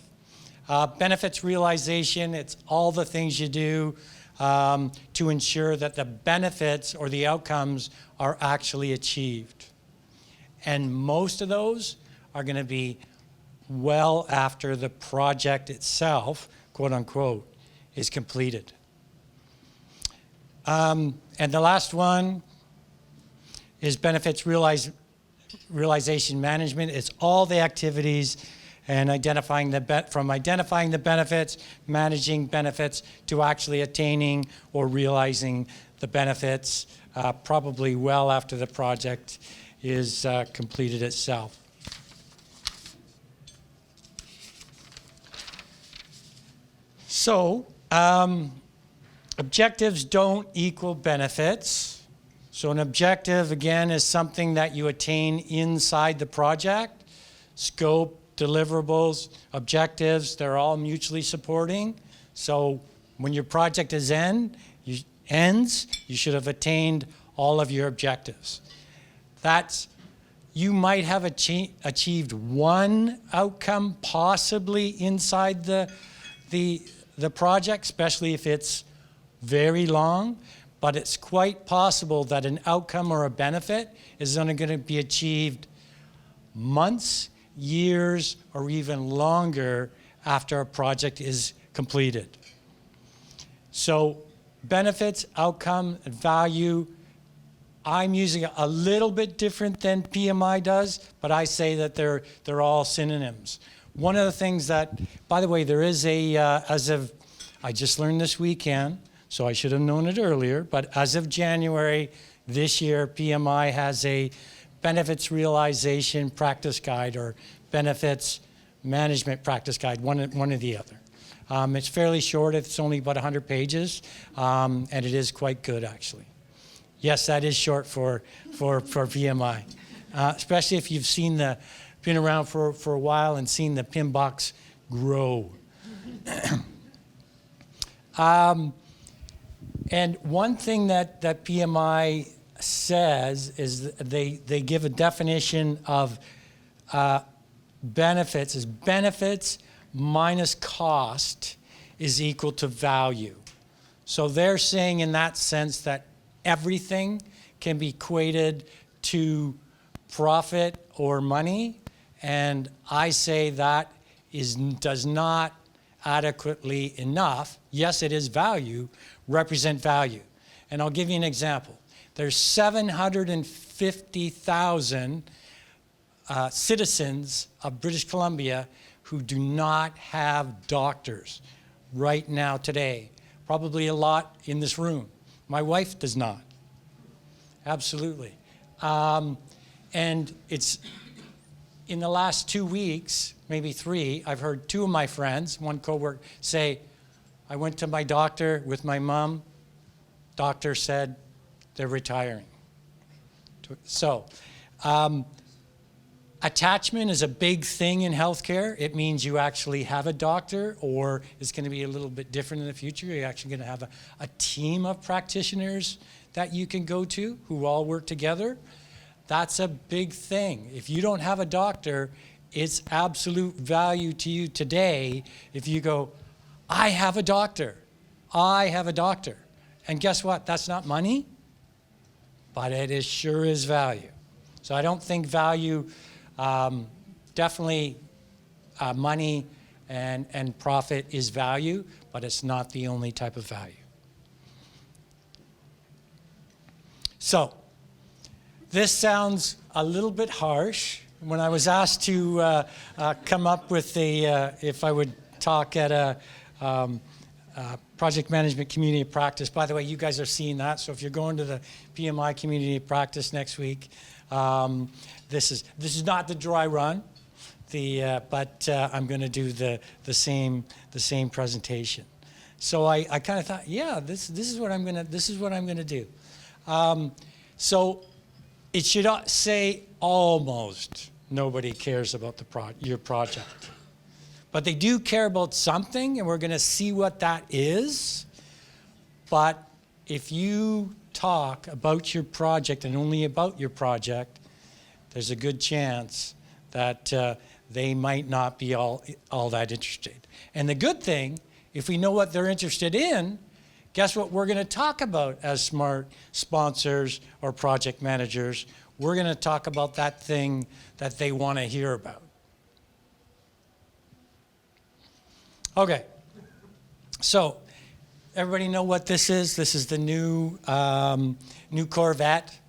Benefits realization, it's all the things you do to ensure that the benefits or the outcomes are actually achieved. And most of those are going to be well after the project itself, quote unquote, is completed. And the last one is benefits realization management. It's all the activities and identifying from identifying the benefits, managing benefits, to actually attaining or realizing the benefits, probably well after the project is completed itself. So, objectives don't equal benefits. So an objective, again, is something that you attain inside the project. Scope, deliverables, objectives, they're all mutually supporting. So when your project ends, you should have attained all of your objectives. You might have achieved one outcome possibly inside the project, especially if it's very long. But it's quite possible that an outcome or a benefit is only going to be achieved months, years, or even longer after a project is completed. So benefits, outcome, and value, I'm using a little bit different than PMI does, but I say that they're all synonyms. One of the things that, by the way, there is I just learned this weekend, so I should have known it earlier, but as of January this year, PMI has a benefits realization practice guide or benefits management practice guide, one or the other. It's fairly short, it's only about 100 pages, and it is quite good actually. Yes, that is short for PMI, especially if you've been around for a while and seen the PIM box grow. And one thing that PMI says is they give a definition of benefits as benefits minus cost is equal to value. So they're saying in that sense that everything can be equated to profit or money, and I say that does not adequately enough, yes it is value, represent value. And I'll give you an example. There's 750,000 citizens of British Columbia who do not have doctors right now today. Probably a lot in this room. My wife does not. Absolutely. And it's in the last 2 weeks, maybe 3, I've heard 2 of my friends, one coworker, say, I went to my doctor with my mom. Doctor said they're retiring. So, attachment is a big thing in healthcare. It means you actually have a doctor, or it's going to be a little bit different in the future. You're actually going to have a team of practitioners that you can go to who all work together. That's a big thing. If you don't have a doctor, it's absolute value to you today if you go, I have a doctor. I have a doctor. And guess what? That's not money, but it sure is value. So I don't think value, definitely money and profit is value, but it's not the only type of value. So this sounds a little bit harsh. When I was asked to come up with if I would talk at a project management community of practice. By the way, you guys are seeing that, so if you're going to the PMI community of practice next week, this is not the dry run, but I'm going to do the same presentation. So I kind of thought, yeah, this is what I'm going to do. So it should say almost nobody cares about your project. But they do care about something, and we're going to see what that is. But if you talk about your project and only about your project, there's a good chance that they might not be all that interested. And the good thing, if we know what they're interested in, guess what we're going to talk about as smart sponsors or project managers? We're going to talk about that thing that they want to hear about. Okay, so everybody know what this is? This is the new Corvette.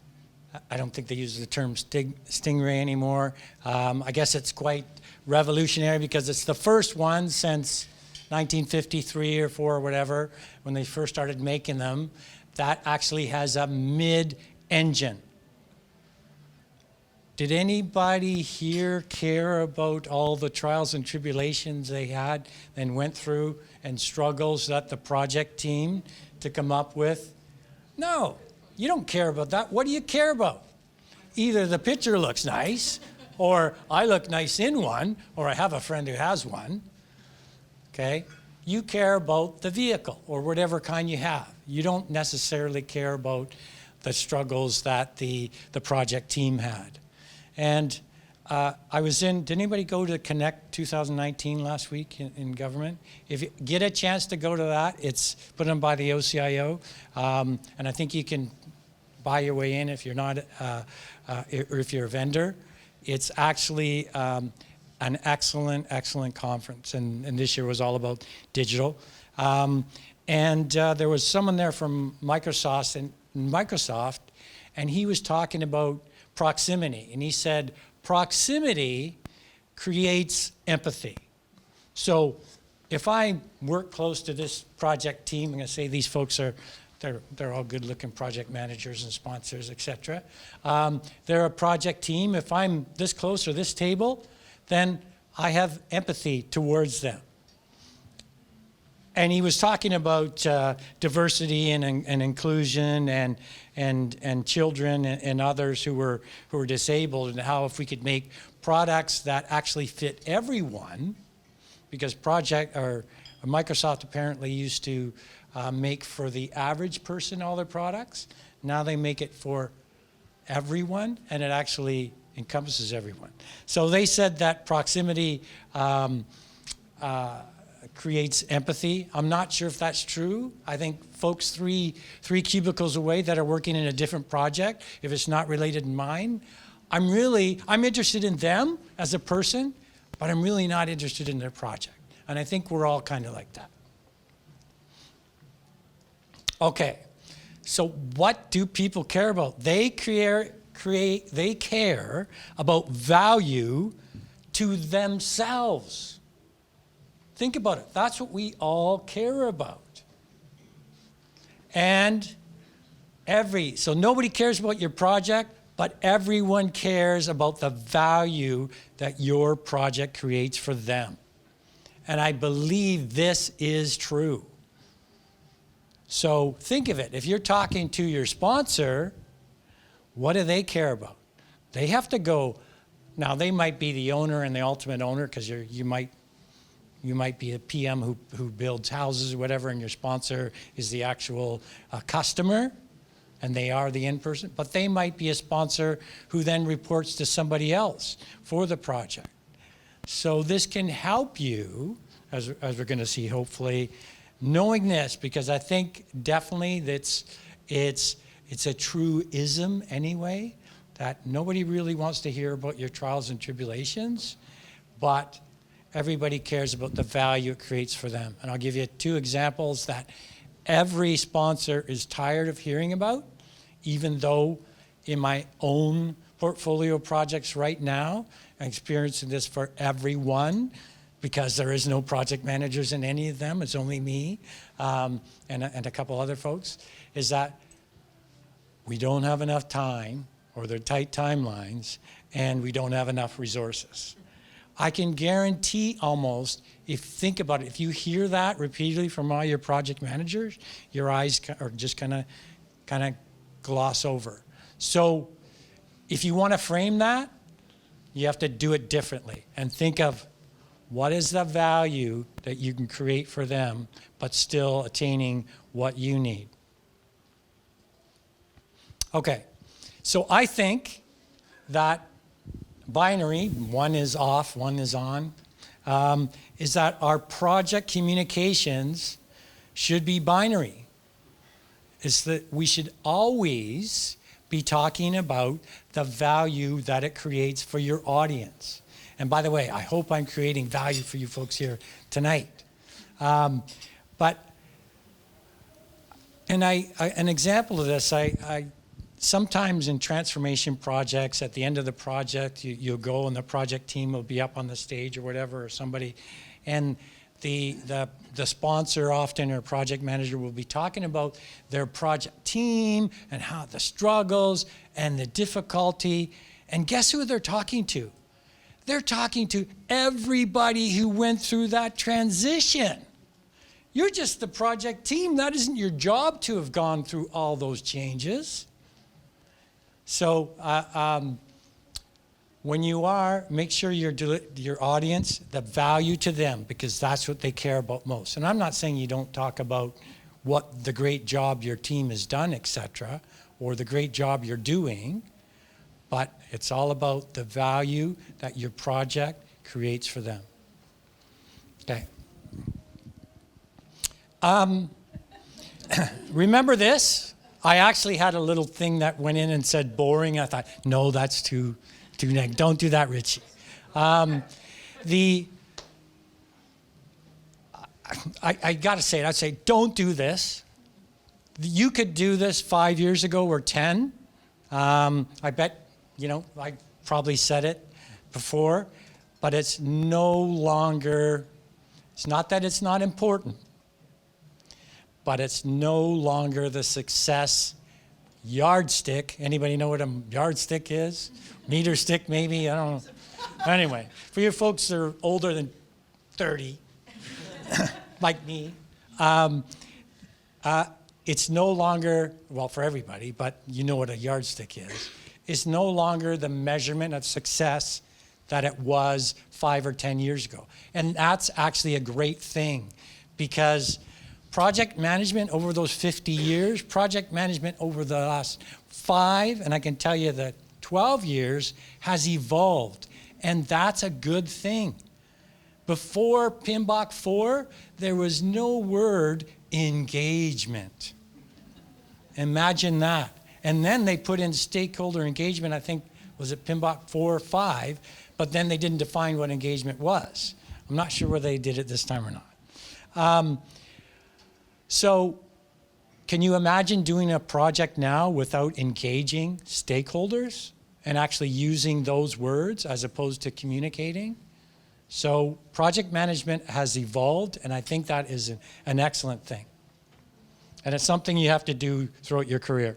I don't think they use the term Stingray anymore. I guess it's quite revolutionary because it's the first one since 1953 or 4 or whatever, when they first started making them, that actually has a mid-engine. Did anybody here care about all the trials and tribulations they had and went through and struggles that the project team to come up with? No, you don't care about that. What do you care about? Either the picture looks nice, or I look nice in one, or I have a friend who has one. Okay? You care about the vehicle or whatever kind you have. You don't necessarily care about the struggles that the project team had. And I was did anybody go to Connect 2019 last week in government? If you get a chance to go to that, it's put on by the OCIO. And I think you can buy your way in if you're not, or if you're a vendor. It's actually an excellent conference. And this year was all about digital. And there was someone there from Microsoft, and he was talking about proximity. And he said, proximity creates empathy. So if I work close to this project team, I'm going to say these folks are, they're all good-looking project managers and sponsors, etc. They're a project team. If I'm this close or this table, then I have empathy towards them. And he was talking about diversity and inclusion and children and others who were disabled, and how if we could make products that actually fit everyone, because Microsoft apparently used to make for the average person all their products. Now they make it for everyone, and it actually encompasses everyone. So they said that proximity creates empathy. I'm not sure if that's true. I think folks three cubicles away that are working in a different project, if it's not related to mine, I'm interested in them as a person, but I'm really not interested in their project. And I think we're all kind of like that. Okay, so what do people care about? They care about value to themselves. Think about it. That's what we all care about. And so nobody cares about your project, but everyone cares about the value that your project creates for them. And I believe this is true. So think of it. If you're talking to your sponsor, what do they care about? They have to go. Now, they might be the owner and the ultimate owner, because you might be a PM who builds houses or whatever, and your sponsor is the actual customer, and they are the end person. But they might be a sponsor who then reports to somebody else for the project. So this can help you, as we're going to see, hopefully, knowing this, because I think definitely it's a truism anyway, that nobody really wants to hear about your trials and tribulations, but everybody cares about the value it creates for them. And I'll give you 2 examples that every sponsor is tired of hearing about, even though in my own portfolio projects right now, I'm experiencing this for everyone, because there is no project managers in any of them. It's only me and a couple other folks, is that we don't have enough time, or they're tight timelines, and we don't have enough resources. I can guarantee almost, think about it, if you hear that repeatedly from all your project managers, your eyes are just kind of gloss over. So if you want to frame that, you have to do it differently and think of what is the value that you can create for them, but still attaining what you need. Okay, so I think that binary, one is off, one is on, is that our project communications should be binary. Is that we should always be talking about the value that it creates for your audience. And by the way, I hope I'm creating value for you folks here tonight. But an example of this, I sometimes in transformation projects, at the end of the project, you'll go and the project team will be up on the stage or whatever, or somebody, and the sponsor often or project manager will be talking about their project team and how the struggles and the difficulty. And guess who they're talking to? They're talking to everybody who went through that transition. You're just the project team. That isn't your job to have gone through all those changes. So when you are, make sure your audience, the value to them, because that's what they care about most. And I'm not saying you don't talk about what the great job your team has done, etc., or the great job you're doing, but it's all about the value that your project creates for them. Okay. Remember this? I actually had a little thing that went in and said boring. I thought, no, that's too negative. Don't do that, Richie. I got to say it. I'd say, don't do this. You could do this 5 years ago or 10. I bet, I probably said it before, but it's no longer, it's not that it's not important, but it's no longer the success yardstick. Anybody know what a yardstick is? Meter stick, maybe? I don't know. Anyway, for you folks that are older than 30, like me, it's no longer, well, for everybody, but you know what a yardstick is. It's no longer the measurement of success that it was 5 or 10 years ago. And that's actually a great thing, because project management over those 50 years, project management over the last 5, and I can tell you that 12 years has evolved, and that's a good thing. Before PMI-VI, there was no word engagement. Imagine that. And then they put in stakeholder engagement, I think, was it PMI-IV or 5, but then they didn't define what engagement was. I'm not sure whether they did it this time or not. So can you imagine doing a project now without engaging stakeholders and actually using those words as opposed to communicating? So project management has evolved, and I think that is an excellent thing. And it's something you have to do throughout your career.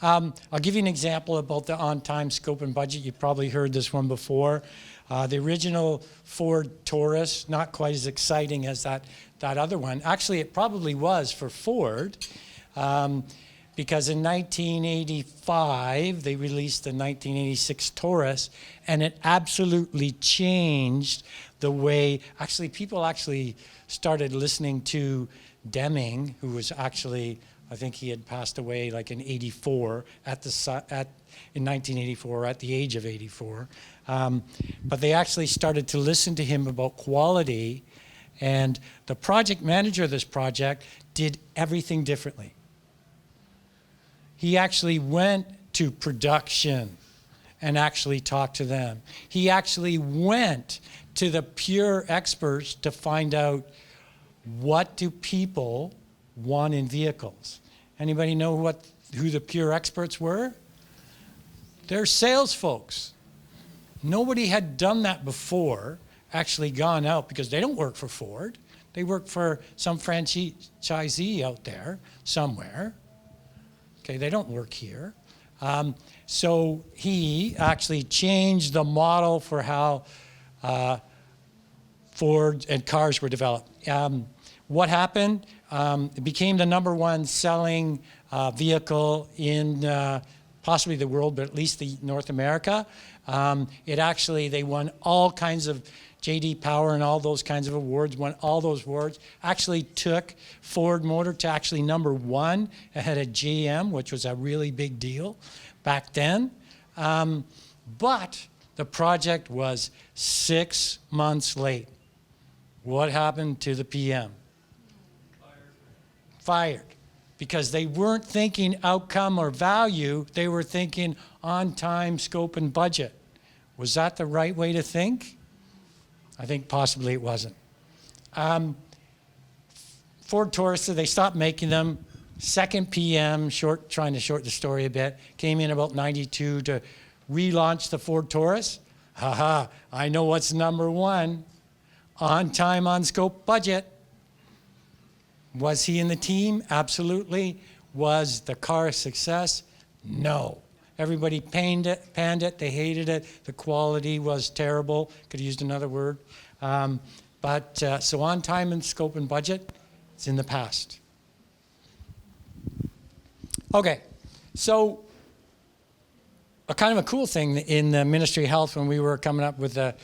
I'll give you an example about the on-time scope and budget. You've probably heard this one before. The original Ford Taurus, not quite as exciting as that other one. Actually, it probably was for Ford, because in 1985, they released the 1986 Taurus, and it absolutely changed the way, actually, people actually started listening to Deming, who was actually, I think he had passed away like in 84, in 1984, at the age of 84. But they actually started to listen to him about quality, and the project manager of this project did everything differently. He actually went to production and actually talked to them. He actually went to the pure experts to find out, what do people want in vehicles? Anybody know who the pure experts were? They're sales folks. Nobody had done that before, actually gone out, because they don't work for Ford. They work for some franchisee out there somewhere. Okay, they don't work here. So he actually changed the model for how Ford and cars were developed. What happened? It became the #1 selling vehicle in possibly the world, but at least the North America. They won all kinds of J.D. Power and all those kinds of awards, won all those awards. Actually took Ford Motor to actually #1 ahead of GM, which was a really big deal back then. But the project was 6 months late. What happened to the PM? Fired. Because they weren't thinking outcome or value, they were thinking on time, scope, and budget. Was that the right way to think? I think possibly it wasn't. Ford Taurus, they stopped making them. Second PM, trying to short the story a bit, came in about 92 to relaunch the Ford Taurus. Haha, I know what's #1. On time, on scope, budget. Was he in the team? Absolutely. Was the car a success? No. Everybody panned it, they hated it, the quality was terrible, could have used another word. So on time and scope and budget, it's in the past. Okay, so a kind of a cool thing in the Ministry of Health when we were coming up with a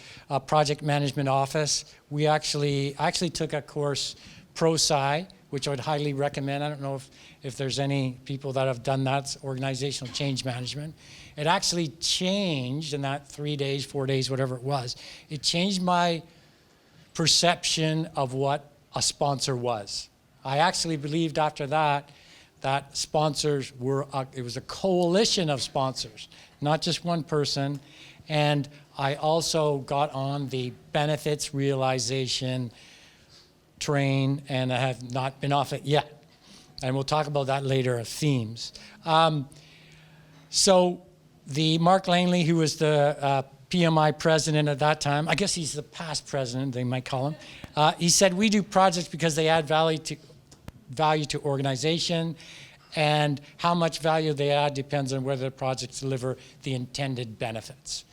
project management office, I actually took a course, ProSci, which I would highly recommend. I don't know if there's any people that have done that. It's organizational change management. It actually changed in that 3 days, 4 days, whatever it was. It changed my perception of what a sponsor was. I actually believed after that sponsors it was a coalition of sponsors, not just one person. And I also got on the benefits realization train, and I have not been off it yet. And we'll talk about that later as themes. So the Mark Langley, who was the PMI president at that time, I guess he's the past president, they might call him, he said, we do projects because they add value to organization, and how much value they add depends on whether the projects deliver the intended benefits.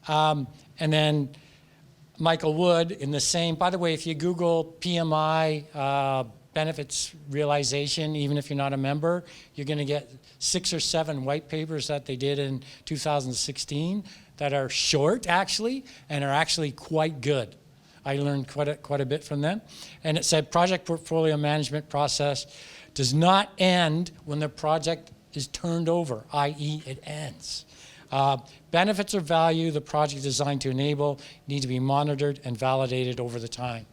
And then Michael Wood in the same, by the way, if you Google PMI benefits realization, even if you're not a member, you're going to get 6 or 7 white papers that they did in 2016 that are short actually, and are actually quite good. I learned quite a bit from them. And it said project portfolio management process does not end when the project is turned over, i.e. it ends. Benefits or value the project is designed to enable need to be monitored and validated over the time.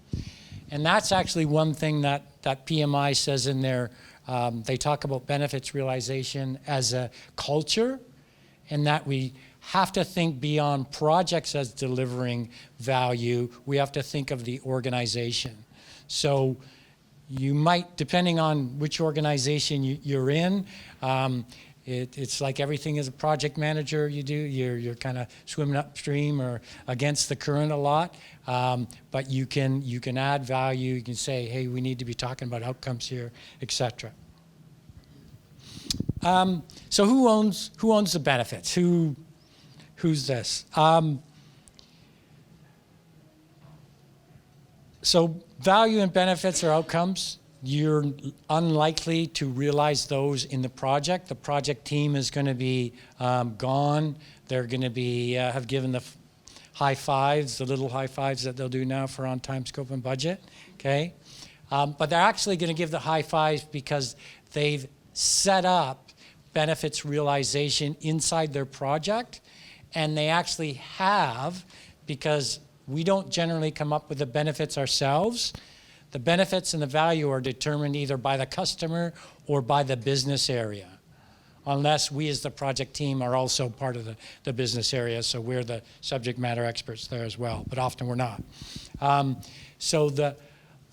And that's actually one thing that PMI says in there. They talk about benefits realization as a culture, and that we have to think beyond projects as delivering value. We have to think of the organization. So you might, depending on which organization you're in, it's like everything as a project manager you do. You're kind of swimming upstream or against the current a lot, but you can add value. You can say, hey, we need to be talking about outcomes here, etc. So who owns the benefits? Who's this? So value and benefits are outcomes. You're unlikely to realize those in the project. The project team is going to be gone. They're going to be have given the high fives, the little high fives that they'll do now for on time, scope, and budget. Okay, but they're actually going to give the high fives because they've set up benefits realization inside their project, and they actually have, because we don't generally come up with the benefits ourselves. The benefits and the value are determined either by the customer or by the business area, unless we as the project team are also part of the business area, so we're the subject matter experts there as well, but often we're not. So the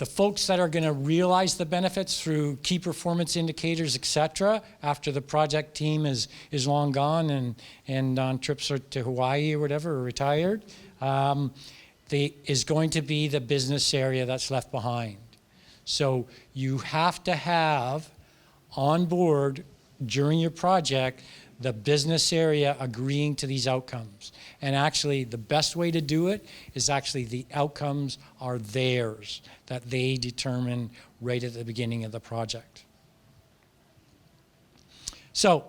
folks that are going to realize the benefits through key performance indicators, et cetera, after the project team is long gone and on trips to Hawaii or whatever, or retired, is going to be the business area that's left behind. So you have to have on board during your project the business area agreeing to these outcomes. And actually the best way to do it is actually the outcomes are theirs, that they determine right at the beginning of the project. So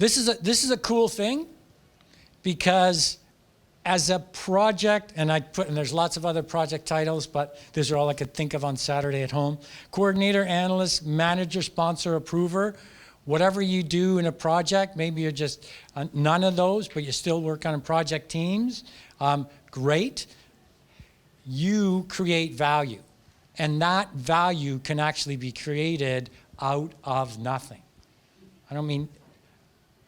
this is a cool thing, because as a project, and there's lots of other project titles, but these are all I could think of on Saturday at home. Coordinator, analyst, manager, sponsor, approver. Whatever you do in a project, maybe you're just none of those, but you still work on project teams. Great. You create value. And that value can actually be created out of nothing. I don't mean,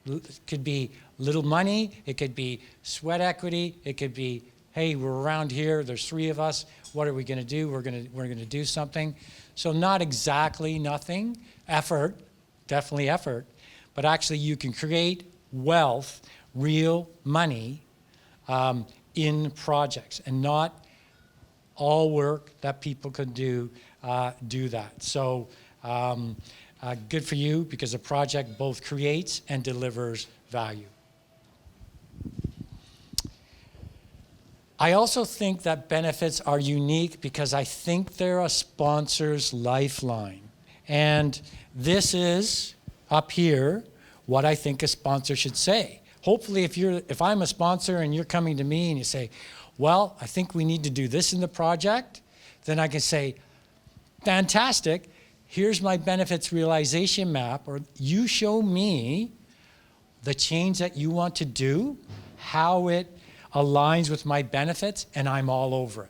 it could be little money, it could be sweat equity, it could be, hey, we're around here, there's 3 of us, what are we gonna do? We're gonna do something. So not exactly nothing, effort, definitely effort, but actually you can create wealth, real money, in projects, and not all work that people could do that. So good for you, because a project both creates and delivers value. I also think that benefits are unique because I think they're a sponsor's lifeline. And this is, up here, what I think a sponsor should say. Hopefully if I'm a sponsor and you're coming to me and you say, well, I think we need to do this in the project, then I can say, fantastic, here's my benefits realization map, or you show me the change that you want to do, how it aligns with my benefits, and I'm all over it.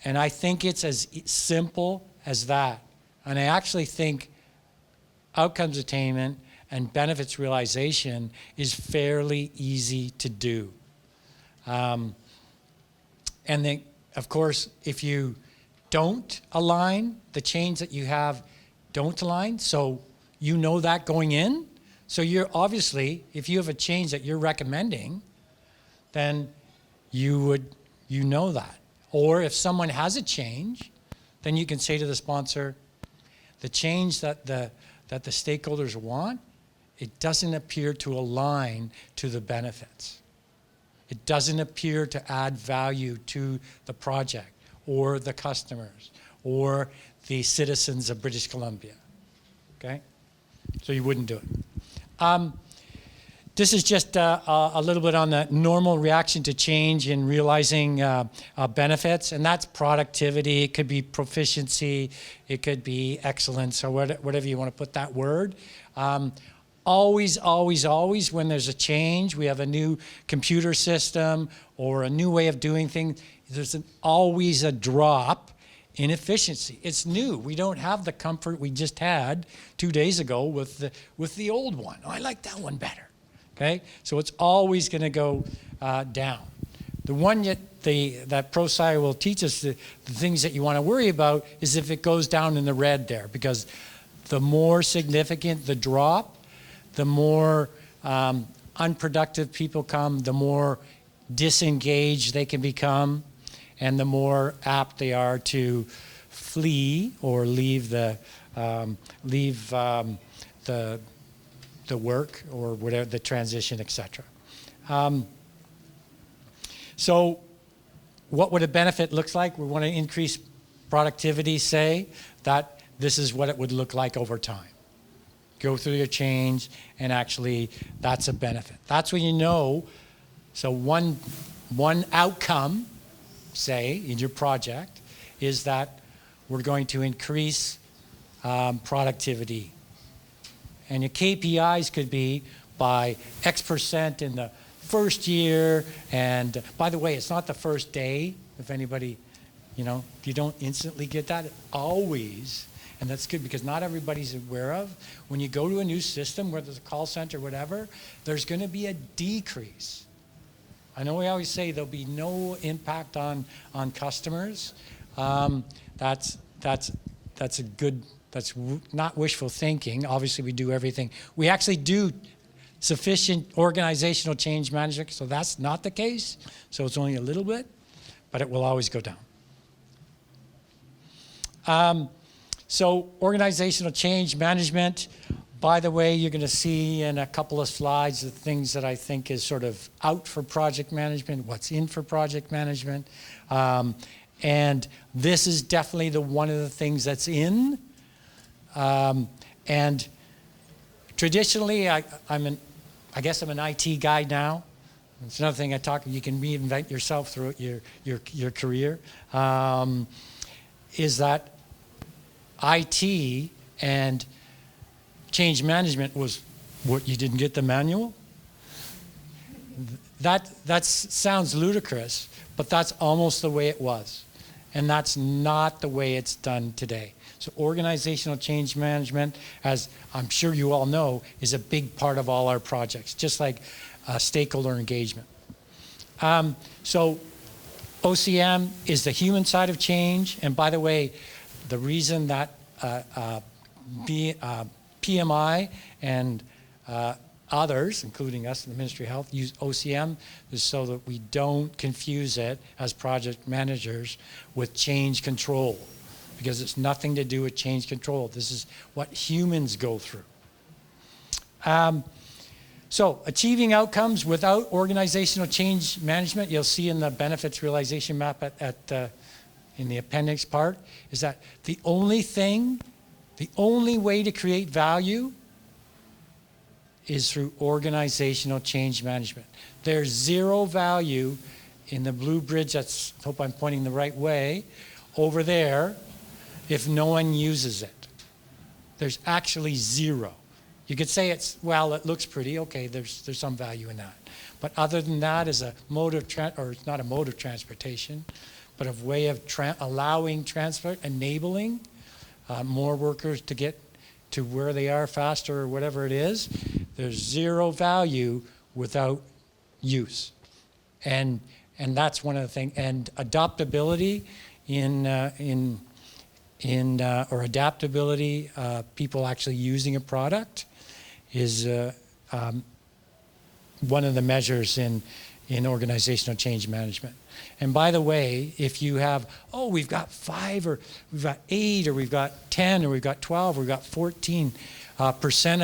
And I think it's as simple as that. And I actually think outcomes attainment and benefits realization is fairly easy to do. And then, of course, if you don't align, the change that you have don't align, so you know that going in. So you're obviously, if you have a change that you're recommending, then you know that. Or if someone has a change, then you can say to the sponsor, the change that the stakeholders want, it doesn't appear to align to the benefits. It doesn't appear to add value to the project or the customers or the citizens of British Columbia, okay? So you wouldn't do it. This is just a little bit on the normal reaction to change in realizing benefits, and that's productivity. It could be proficiency, it could be excellence, or whatever you want to put that word. Always, always, always, when there's a change, we have a new computer system or a new way of doing things, there's always a drop in efficiency. It's new. We don't have the comfort we just had 2 days ago with the old one. Oh, I like that one better. Okay, so it's always going to go down. The one that ProSci will teach us, the things that you want to worry about, is if it goes down in the red there, because the more significant the drop, the more unproductive people come, the more disengaged they can become, and the more apt they are to flee or leave the work or whatever, the transition, etc. So what would a benefit look like? We want to increase productivity, say, that this is what it would look like over time. Go through your change, and actually that's a benefit. That's when you know, so one outcome, say, in your project, is that we're going to increase productivity. And your KPIs could be by X% in the first year. And by the way, it's not the first day. If anybody, you don't instantly get that. Always, and that's good because not everybody's aware of, when you go to a new system, whether it's a call center or whatever, there's going to be a decrease. I know we always say there'll be no impact on customers. That's a good. That's not wishful thinking. Obviously, we do everything. We actually do sufficient organizational change management, so that's not the case. So it's only a little bit, but it will always go down. So organizational change management, by the way, you're going to see in a couple of slides the things that I think is sort of out for project management, what's in for project management. And this is definitely one of the things that's in. And Traditionally, I guess I'm an IT guy now. It's another thing you can reinvent yourself throughout your career, is that IT and change management was what, you didn't get the manual? That sounds ludicrous, but that's almost the way it was. And that's not the way it's done today. So organizational change management, as I'm sure you all know, is a big part of all our projects, just like stakeholder engagement. So OCM is the human side of change. And by the way, the reason that PMI and others, including us in the Ministry of Health, use OCM is so that we don't confuse it as project managers with change control, because it's nothing to do with change control. This is what humans go through. So achieving outcomes without organizational change management, you'll see in the benefits realization map in the appendix part, is that the only way to create value is through organizational change management. There's zero value in the blue bridge, that's, I hope I'm pointing the right way, over there, if no one uses it. There's actually zero. You could say it's, well, it looks pretty, okay, there's some value in that. But other than that, as a mode of, or it's not a mode of transportation, but a way of allowing transport, enabling more workers to get to where they are faster or whatever it is, there's zero value without use. And that's one of the things. And adaptability or adaptability, people actually using a product is one of the measures in organizational change management. And by the way, if you have, oh, we've got 5 or we've got 8 or we've got 10 or we've got 12 or we've got 14%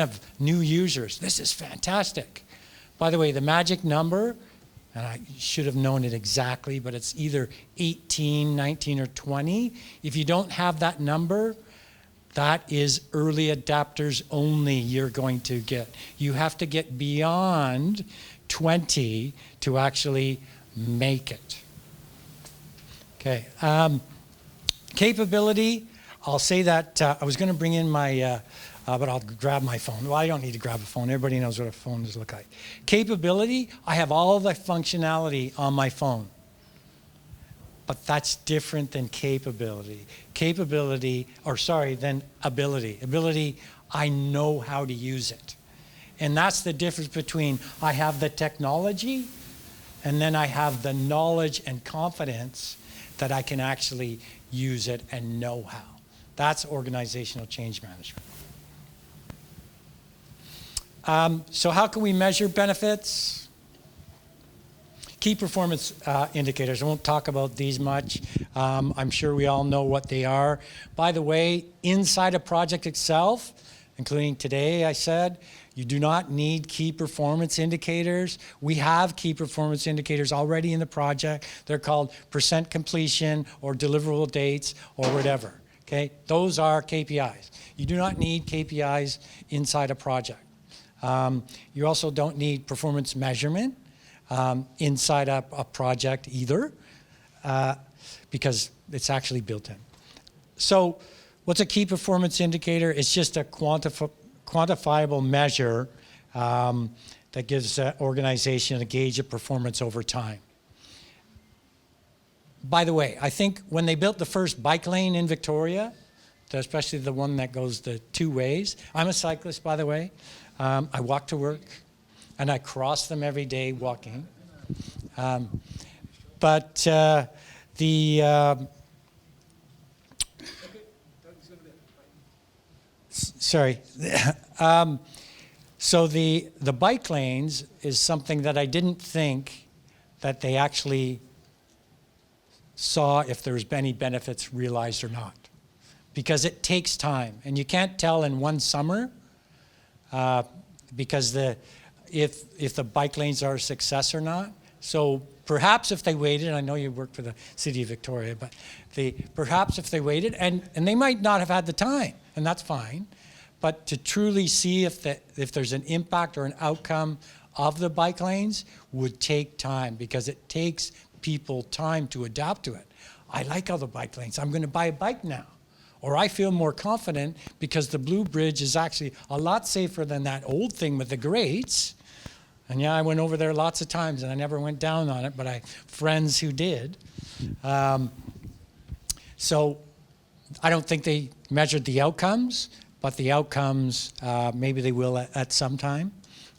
of new users, this is fantastic. By the way, the magic number, and I should have known it exactly, but it's either 18, 19, or 20. If you don't have that number, that is early adapters only you're going to get. You have to get beyond 20 to actually make it. Okay. Capability, I'll say that I was going to bring in my, but I'll grab my phone. Well, I don't need to grab a phone. Everybody knows what a phone does look like. Capability, I have all the functionality on my phone. But that's different than capability. Capability, or sorry, than ability. Ability, I know how to use it. And that's the difference between I have the technology and then I have the knowledge and confidence that I can actually use it and know how. That's organizational change management. So how can we measure benefits? Key performance indicators. I won't talk about these much. I'm sure we all know what they are. By the way, inside a project itself, including today, I said, you do not need key performance indicators. We have key performance indicators already in the project. They're called percent completion or deliverable dates or whatever. Okay, those are KPIs. You do not need KPIs inside a project. You also don't need performance measurement inside a project either, because it's actually built in. So what's a key performance indicator? It's just a quantifiable measure that gives an organization a gauge of performance over time. By the way, I think when they built the first bike lane in Victoria, especially the one that goes the 2 ways, I'm a cyclist, by the way. I walk to work and I cross them every day walking. Sorry. So the bike lanes is something that I didn't think that they actually saw if there's any benefits realized or not, because it takes time and you can't tell in one summer because if the bike lanes are a success or not. So perhaps if they waited, I know you work for the City of Victoria, but perhaps if they waited, and they might not have had the time, and that's fine, but to truly see if there's an impact or an outcome of the bike lanes would take time, because it takes people time to adapt to it. I like all the bike lanes. I'm going to buy a bike now. Or I feel more confident because the Blue Bridge is actually a lot safer than that old thing with the grates. And yeah, I went over there lots of times and I never went down on it, but I have friends who did. So I don't think they measured the outcomes, but the outcomes, maybe they will at some time.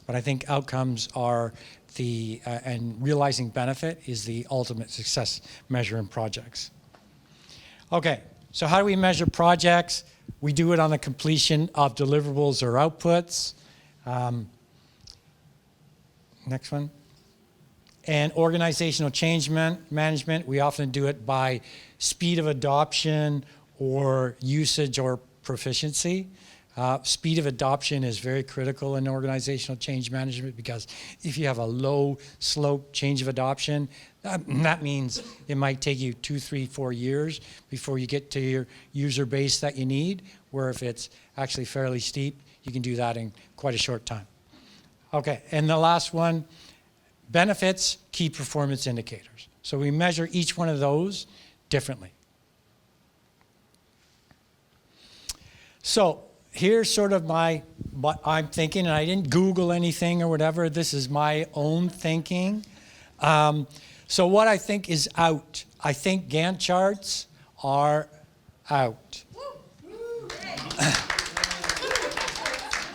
But I think outcomes are and realizing benefit is the ultimate success measure in projects. Okay, so how do we measure projects? We do it on the completion of deliverables or outputs. Next one. And organizational change management, we often do it by speed of adoption or usage or proficiency. Speed of adoption is very critical in organizational change management, because if you have a low slope change of adoption, that means it might take you 2, 3, 4 years before you get to your user base that you need, where if it's actually fairly steep, you can do that in quite a short time. Okay, and the last one, benefits, key performance indicators. So we measure each one of those differently. So here's sort of what I'm thinking, and I didn't Google anything or whatever. This is my own thinking. So what I think is out. I think Gantt charts are out.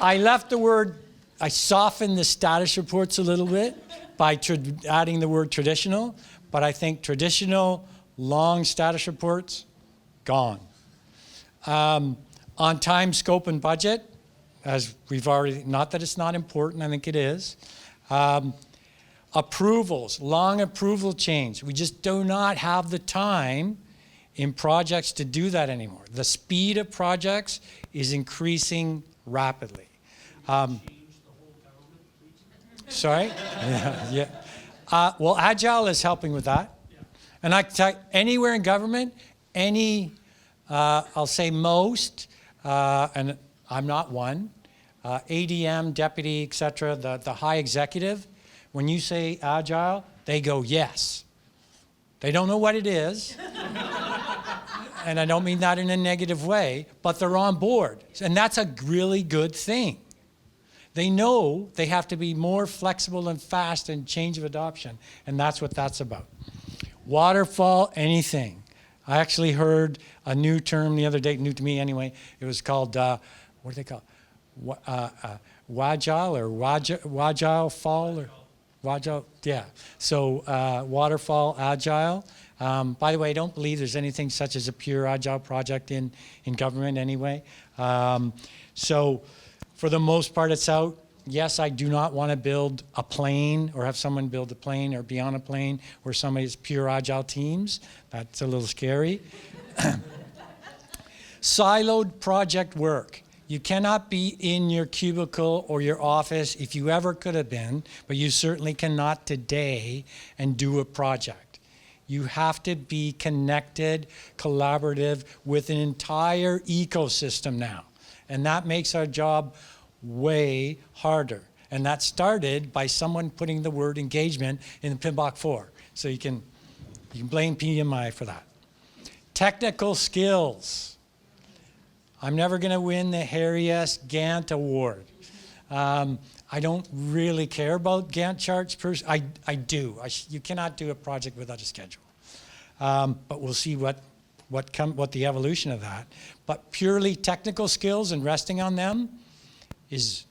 I left the word, I softened the status reports a little bit by adding the word traditional, but I think traditional, long status reports, gone. On time, scope, and budget, as we've already, not that it's not important, I think it is. Approvals, long approval chains. We just do not have the time in projects to do that anymore. The speed of projects is increasing rapidly. Sorry? Yeah. Well, Agile is helping with that. And I tell you, anywhere in government, I'll say most, and I'm not one, ADM, deputy, et cetera, the high executive, when you say Agile, they go, yes. They don't know what it is. And I don't mean that in a negative way, but they're on board. And that's a really good thing. They know they have to be more flexible and fast in change of adoption, and that's what that's about. Waterfall, anything. I actually heard a new term the other day, new to me anyway. It was called, what do they call it? Wagile or Wagile fall? Or Wagile, yeah. So waterfall, agile. By the way, I don't believe there's anything such as a pure agile project in government anyway. So for the most part, it's out. Yes, I do not want to build a plane or have someone build a plane or be on a plane where somebody's pure agile teams. That's a little scary. Siloed project work. You cannot be in your cubicle or your office, if you ever could have been, but you certainly cannot today, and do a project. You have to be connected, collaborative with an entire ecosystem now. And that makes our job way harder. And that started by someone putting the word engagement in the PMI-VI. So you can blame PMI for that. Technical skills. I'm never going to win the Harry S. Gantt Award. I don't really care about Gantt charts. I do. You cannot do a project without a schedule. But we'll see what the evolution of that. But purely technical skills and resting on them is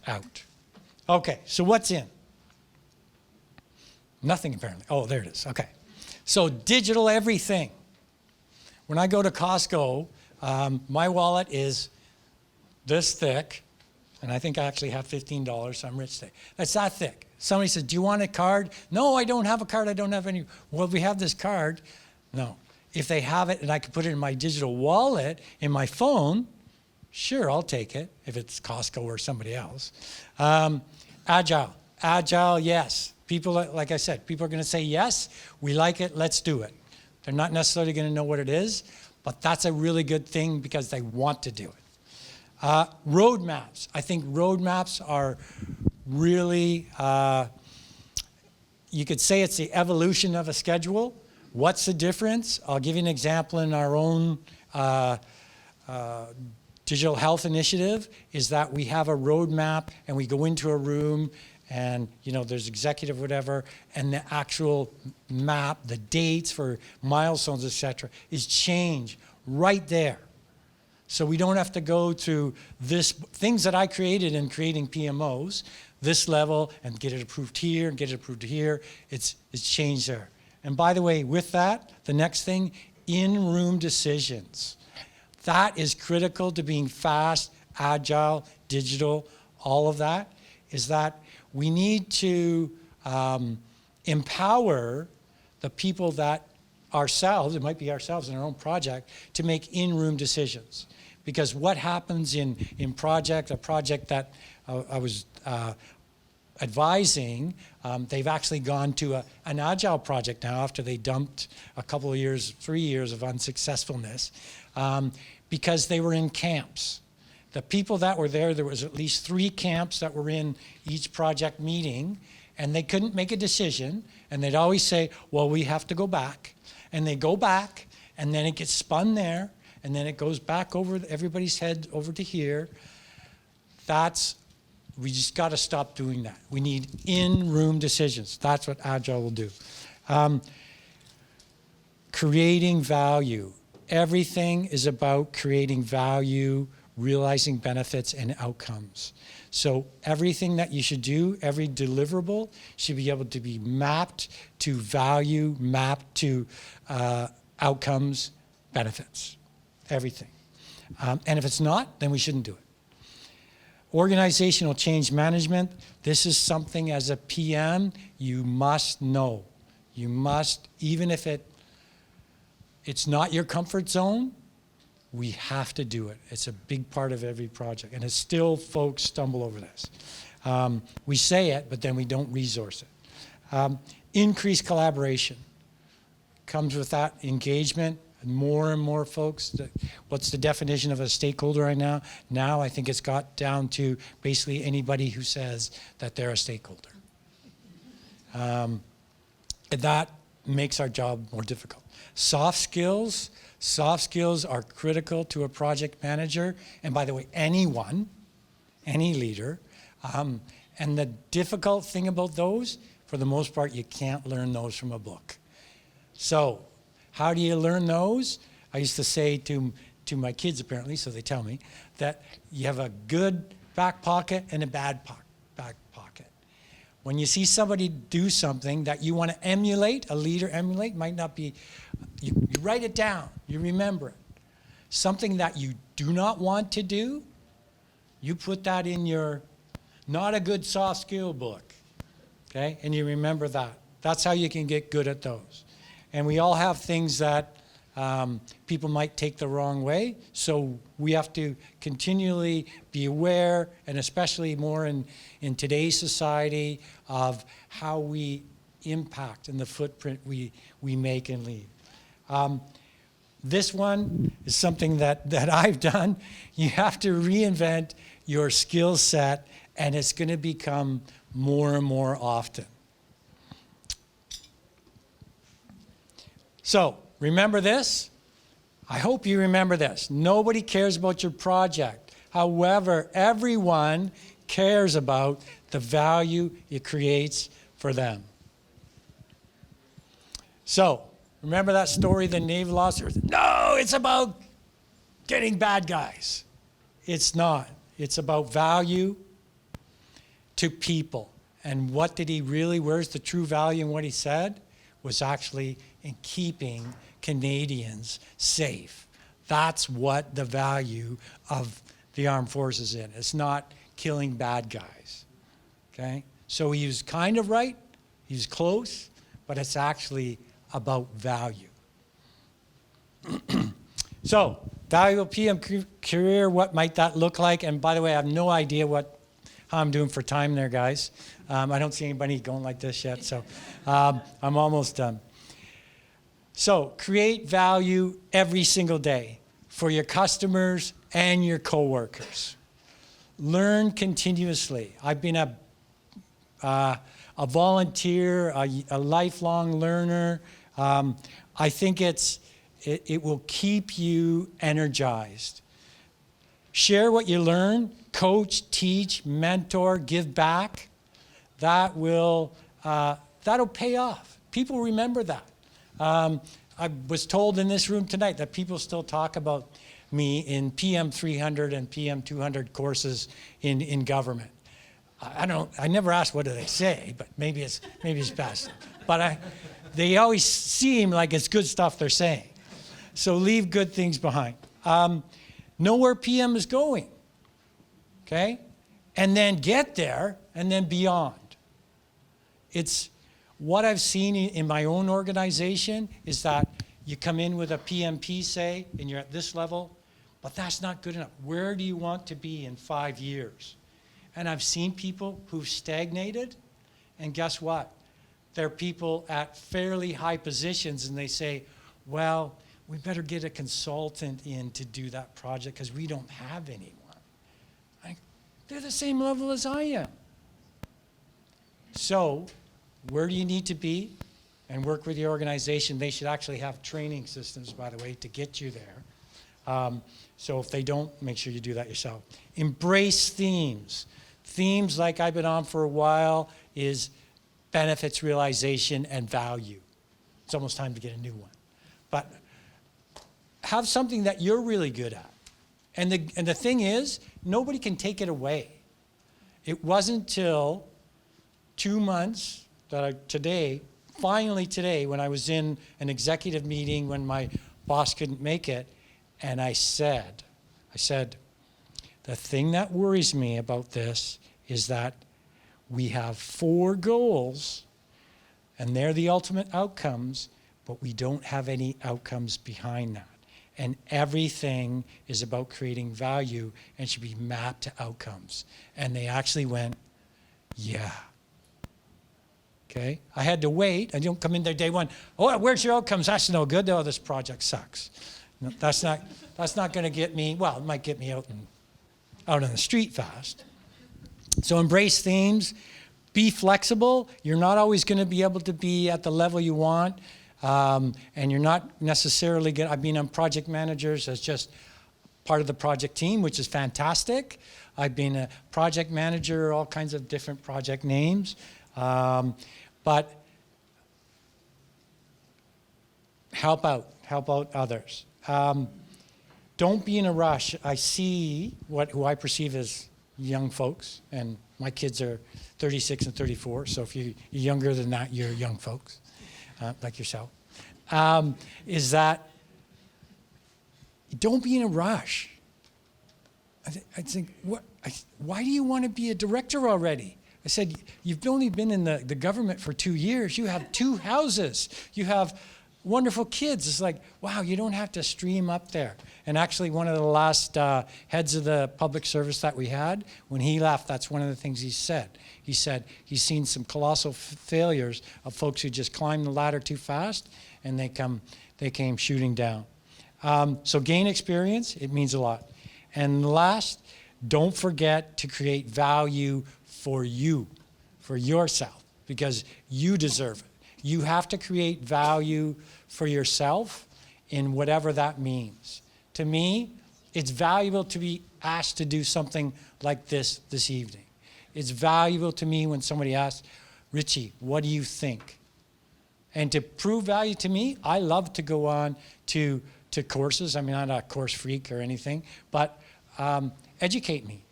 out. Okay, so what's in? Nothing apparently. Oh, there it is. Okay. So digital everything. When I go to Costco, my wallet is this thick, and I think I actually have $15, so I'm rich today. That's that thick. Somebody says, do you want a card? No, I don't have a card. I don't have any. Well, we have this card. No. If they have it and I can put it in my digital wallet in my phone, sure, I'll take it if it's Costco or somebody else. Agile. Agile, yes. People, like I said, people are going to say, yes, we like it, let's do it. They're not necessarily going to know what it is, but that's a really good thing because they want to do it. Roadmaps. I think roadmaps are really, you could say it's the evolution of a schedule. What's the difference? I'll give you an example in our own digital health initiative, is that we have a roadmap and we go into a room and there's executive whatever, and the actual map, the dates for milestones, etc., is changed right there. So we don't have to go through this, things that I created in creating PMOs, this level, and get it approved here, and get it approved here. It's changed there. And by the way, with that, the next thing, in-room decisions. That is critical to being fast, agile, digital, all of that, is that we need to empower the people that ourselves, it might be ourselves in our own project, to make in-room decisions. Because what happens in a project that I was advising, they've actually gone to an agile project now after they dumped a couple of years, 3 years of unsuccessfulness, because they were in camps. The people that were there was at least 3 camps that were in each project meeting, and they couldn't make a decision, and they'd always say, well, we have to go back. And they go back, and then it gets spun there, and then it goes back over everybody's head over to here. We just got to stop doing that. We need in-room decisions. That's what Agile will do. Creating value. Everything is about creating value, realizing benefits and outcomes. So everything that you should do, every deliverable should be able to be mapped to value, mapped to outcomes, benefits, everything. And if it's not, then we shouldn't do it. Organizational change management. This is something as a PM you must know. You must, even if it's not your comfort zone, we have to do it. It's a big part of every project. And it's still, folks stumble over this. We say it, but then we don't resource it. Increased collaboration. Comes with that engagement. More and more folks, what's the definition of a stakeholder right now? Now I think it's got down to basically anybody who says that they're a stakeholder. That makes our job more difficult. Soft skills are critical to a project manager, and by the way, anyone, any leader. And the difficult thing about those, for the most part, you can't learn those from a book. So, how do you learn those? I used to say to my kids, apparently, so they tell me, that you have a good back pocket and a bad back pocket. When you see somebody do something that you want to emulate, a leader emulate, might not be, you write it down, you remember it. Something that you do not want to do, you put that in your not a good soft skill book, okay? And you remember that. That's how you can get good at those. And we all have things that people might take the wrong way, so we have to continually be aware, and especially more in today's society, of how we impact and the footprint we make and leave. This one is something that I've done. You have to reinvent your skill set, and it's going to become more and more often. So, remember this? I hope you remember this. Nobody cares about your project. However, everyone cares about the value it creates for them. So, remember that story, the naval officer? No, it's about getting bad guys. It's not. It's about value to people. And what did he really, where's the true value in what he said? Was actually in keeping Canadians safe. That's what the value of the armed forces is. It's not killing bad guys. Okay? So he was kind of right, he's close, but it's actually about value. So, valuable PM career, what might that look like? And by the way, I have no idea how I'm doing for time there, guys. I don't see anybody going like this yet, so I'm almost done. So, create value every single day. for your customers and your coworkers. Learn continuously. I've been a volunteer, a lifelong learner. I think it will keep you energized. Share what you learn, coach, teach, mentor, give back. That'll pay off. People remember that. I was told in this room tonight that people still talk about me in PM 300 and PM 200 courses in government. I never asked what do they say, but maybe it's best. But they always seem like it's good stuff they're saying. So leave good things behind. Know where PM is going, okay? And then get there and then beyond. It's what I've seen in my own organization is that you come in with a PMP, say, and you're at this level, but that's not good enough. Where do you want to be in 5 years? And I've seen people who've stagnated, and guess what? They're people at fairly high positions, and they say, well, we better get a consultant in to do that project because we don't have anyone. They're the same level as I am. So where do you need to be? And work with the organization. They should actually have training systems, by the way, to get you there. So if they don't, make sure you do that yourself. Embrace themes. Themes, like I've been on for a while, is benefits realization and value. It's almost time to get a new one. But have something that you're really good at. And the thing is, nobody can take it away. It wasn't till 2 months finally today, when I was in an executive meeting when my boss couldn't make it, and I said, the thing that worries me about this is that we have 4 goals, and they're the ultimate outcomes, but we don't have any outcomes behind that. And everything is about creating value and should be mapped to outcomes. And they actually went, yeah. Okay? I had to wait. I don't come in there day one, oh, where's your outcomes? That's no good. Oh, this project sucks. No, that's not going to get me, well, it might get me out on the street fast. So embrace themes. Be flexible. You're not always going to be able to be at the level you want. And you're not necessarily good. I've been on project managers as just part of the project team, which is fantastic. I've been a project manager, all kinds of different project names. But help out others. Don't be in a rush. I see who I perceive as young folks, and my kids are 36 and 34, so if you're younger than that, you're young folks. Like yourself, is that don't be in a rush. I think, why do you want to be a director already? I said, you've only been in the government for 2 years. You have 2 houses. You have wonderful kids. It's like, wow, you don't have to stream up there. And actually, one of the last heads of the public service that we had, when he left, that's one of the things he said. He said he's seen some colossal failures of folks who just climbed the ladder too fast, and they came shooting down. So gain experience, it means a lot. And last, don't forget to create value for you, for yourself, because you deserve it. You have to create value for yourself in whatever that means. To me, it's valuable to be asked to do something like this evening. It's valuable to me when somebody asks, Richie, what do you think? And to prove value to me, I love to go on to courses. I mean, I'm not a course freak or anything, but educate me.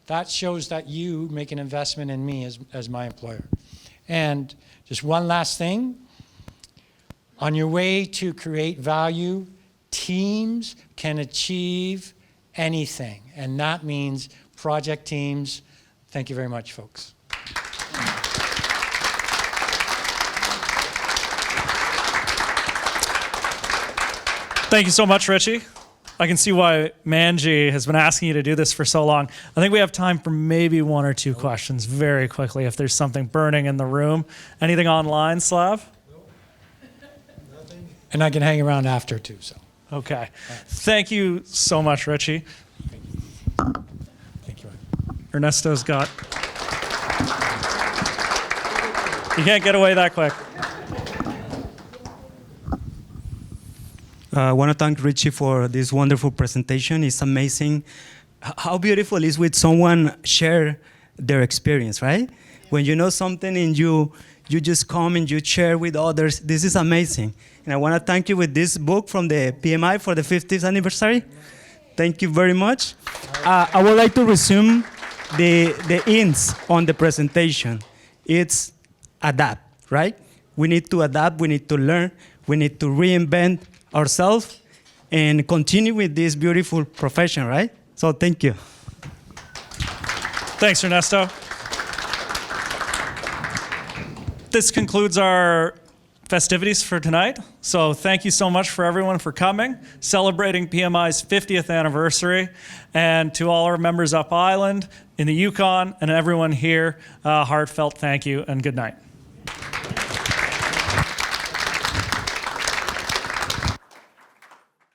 That shows that you make an investment in me as my employer. And just one last thing. On your way to create value, teams can achieve anything. And that means project teams. Thank you very much, folks. Thank you so much, Richie. I can see why Manji has been asking you to do this for so long. I think we have time for maybe 1 or 2 questions very quickly if there's something burning in the room. Anything online, Slav? And I can hang around after too, so. Okay. Thank you so much, Richie. Thank you. Ernesto's got. You can't get away that quick. I want to thank Richie for this wonderful presentation. It's amazing how beautiful it is with someone share their experience, right? When you know something and you just come and you share with others. This is amazing. And I want to thank you with this book from the PMI for the 50th anniversary. Thank you very much. I would like to resume the ends on the presentation. It's adapt, right? We need to adapt, we need to learn, we need to reinvent ourselves and continue with this beautiful profession, right? So thank you. Thanks, Ernesto. This concludes our festivities for tonight. So thank you so much for everyone for coming, celebrating PMI's 50th anniversary. And to all our members up island, in the Yukon, and everyone here, heartfelt thank you and good night.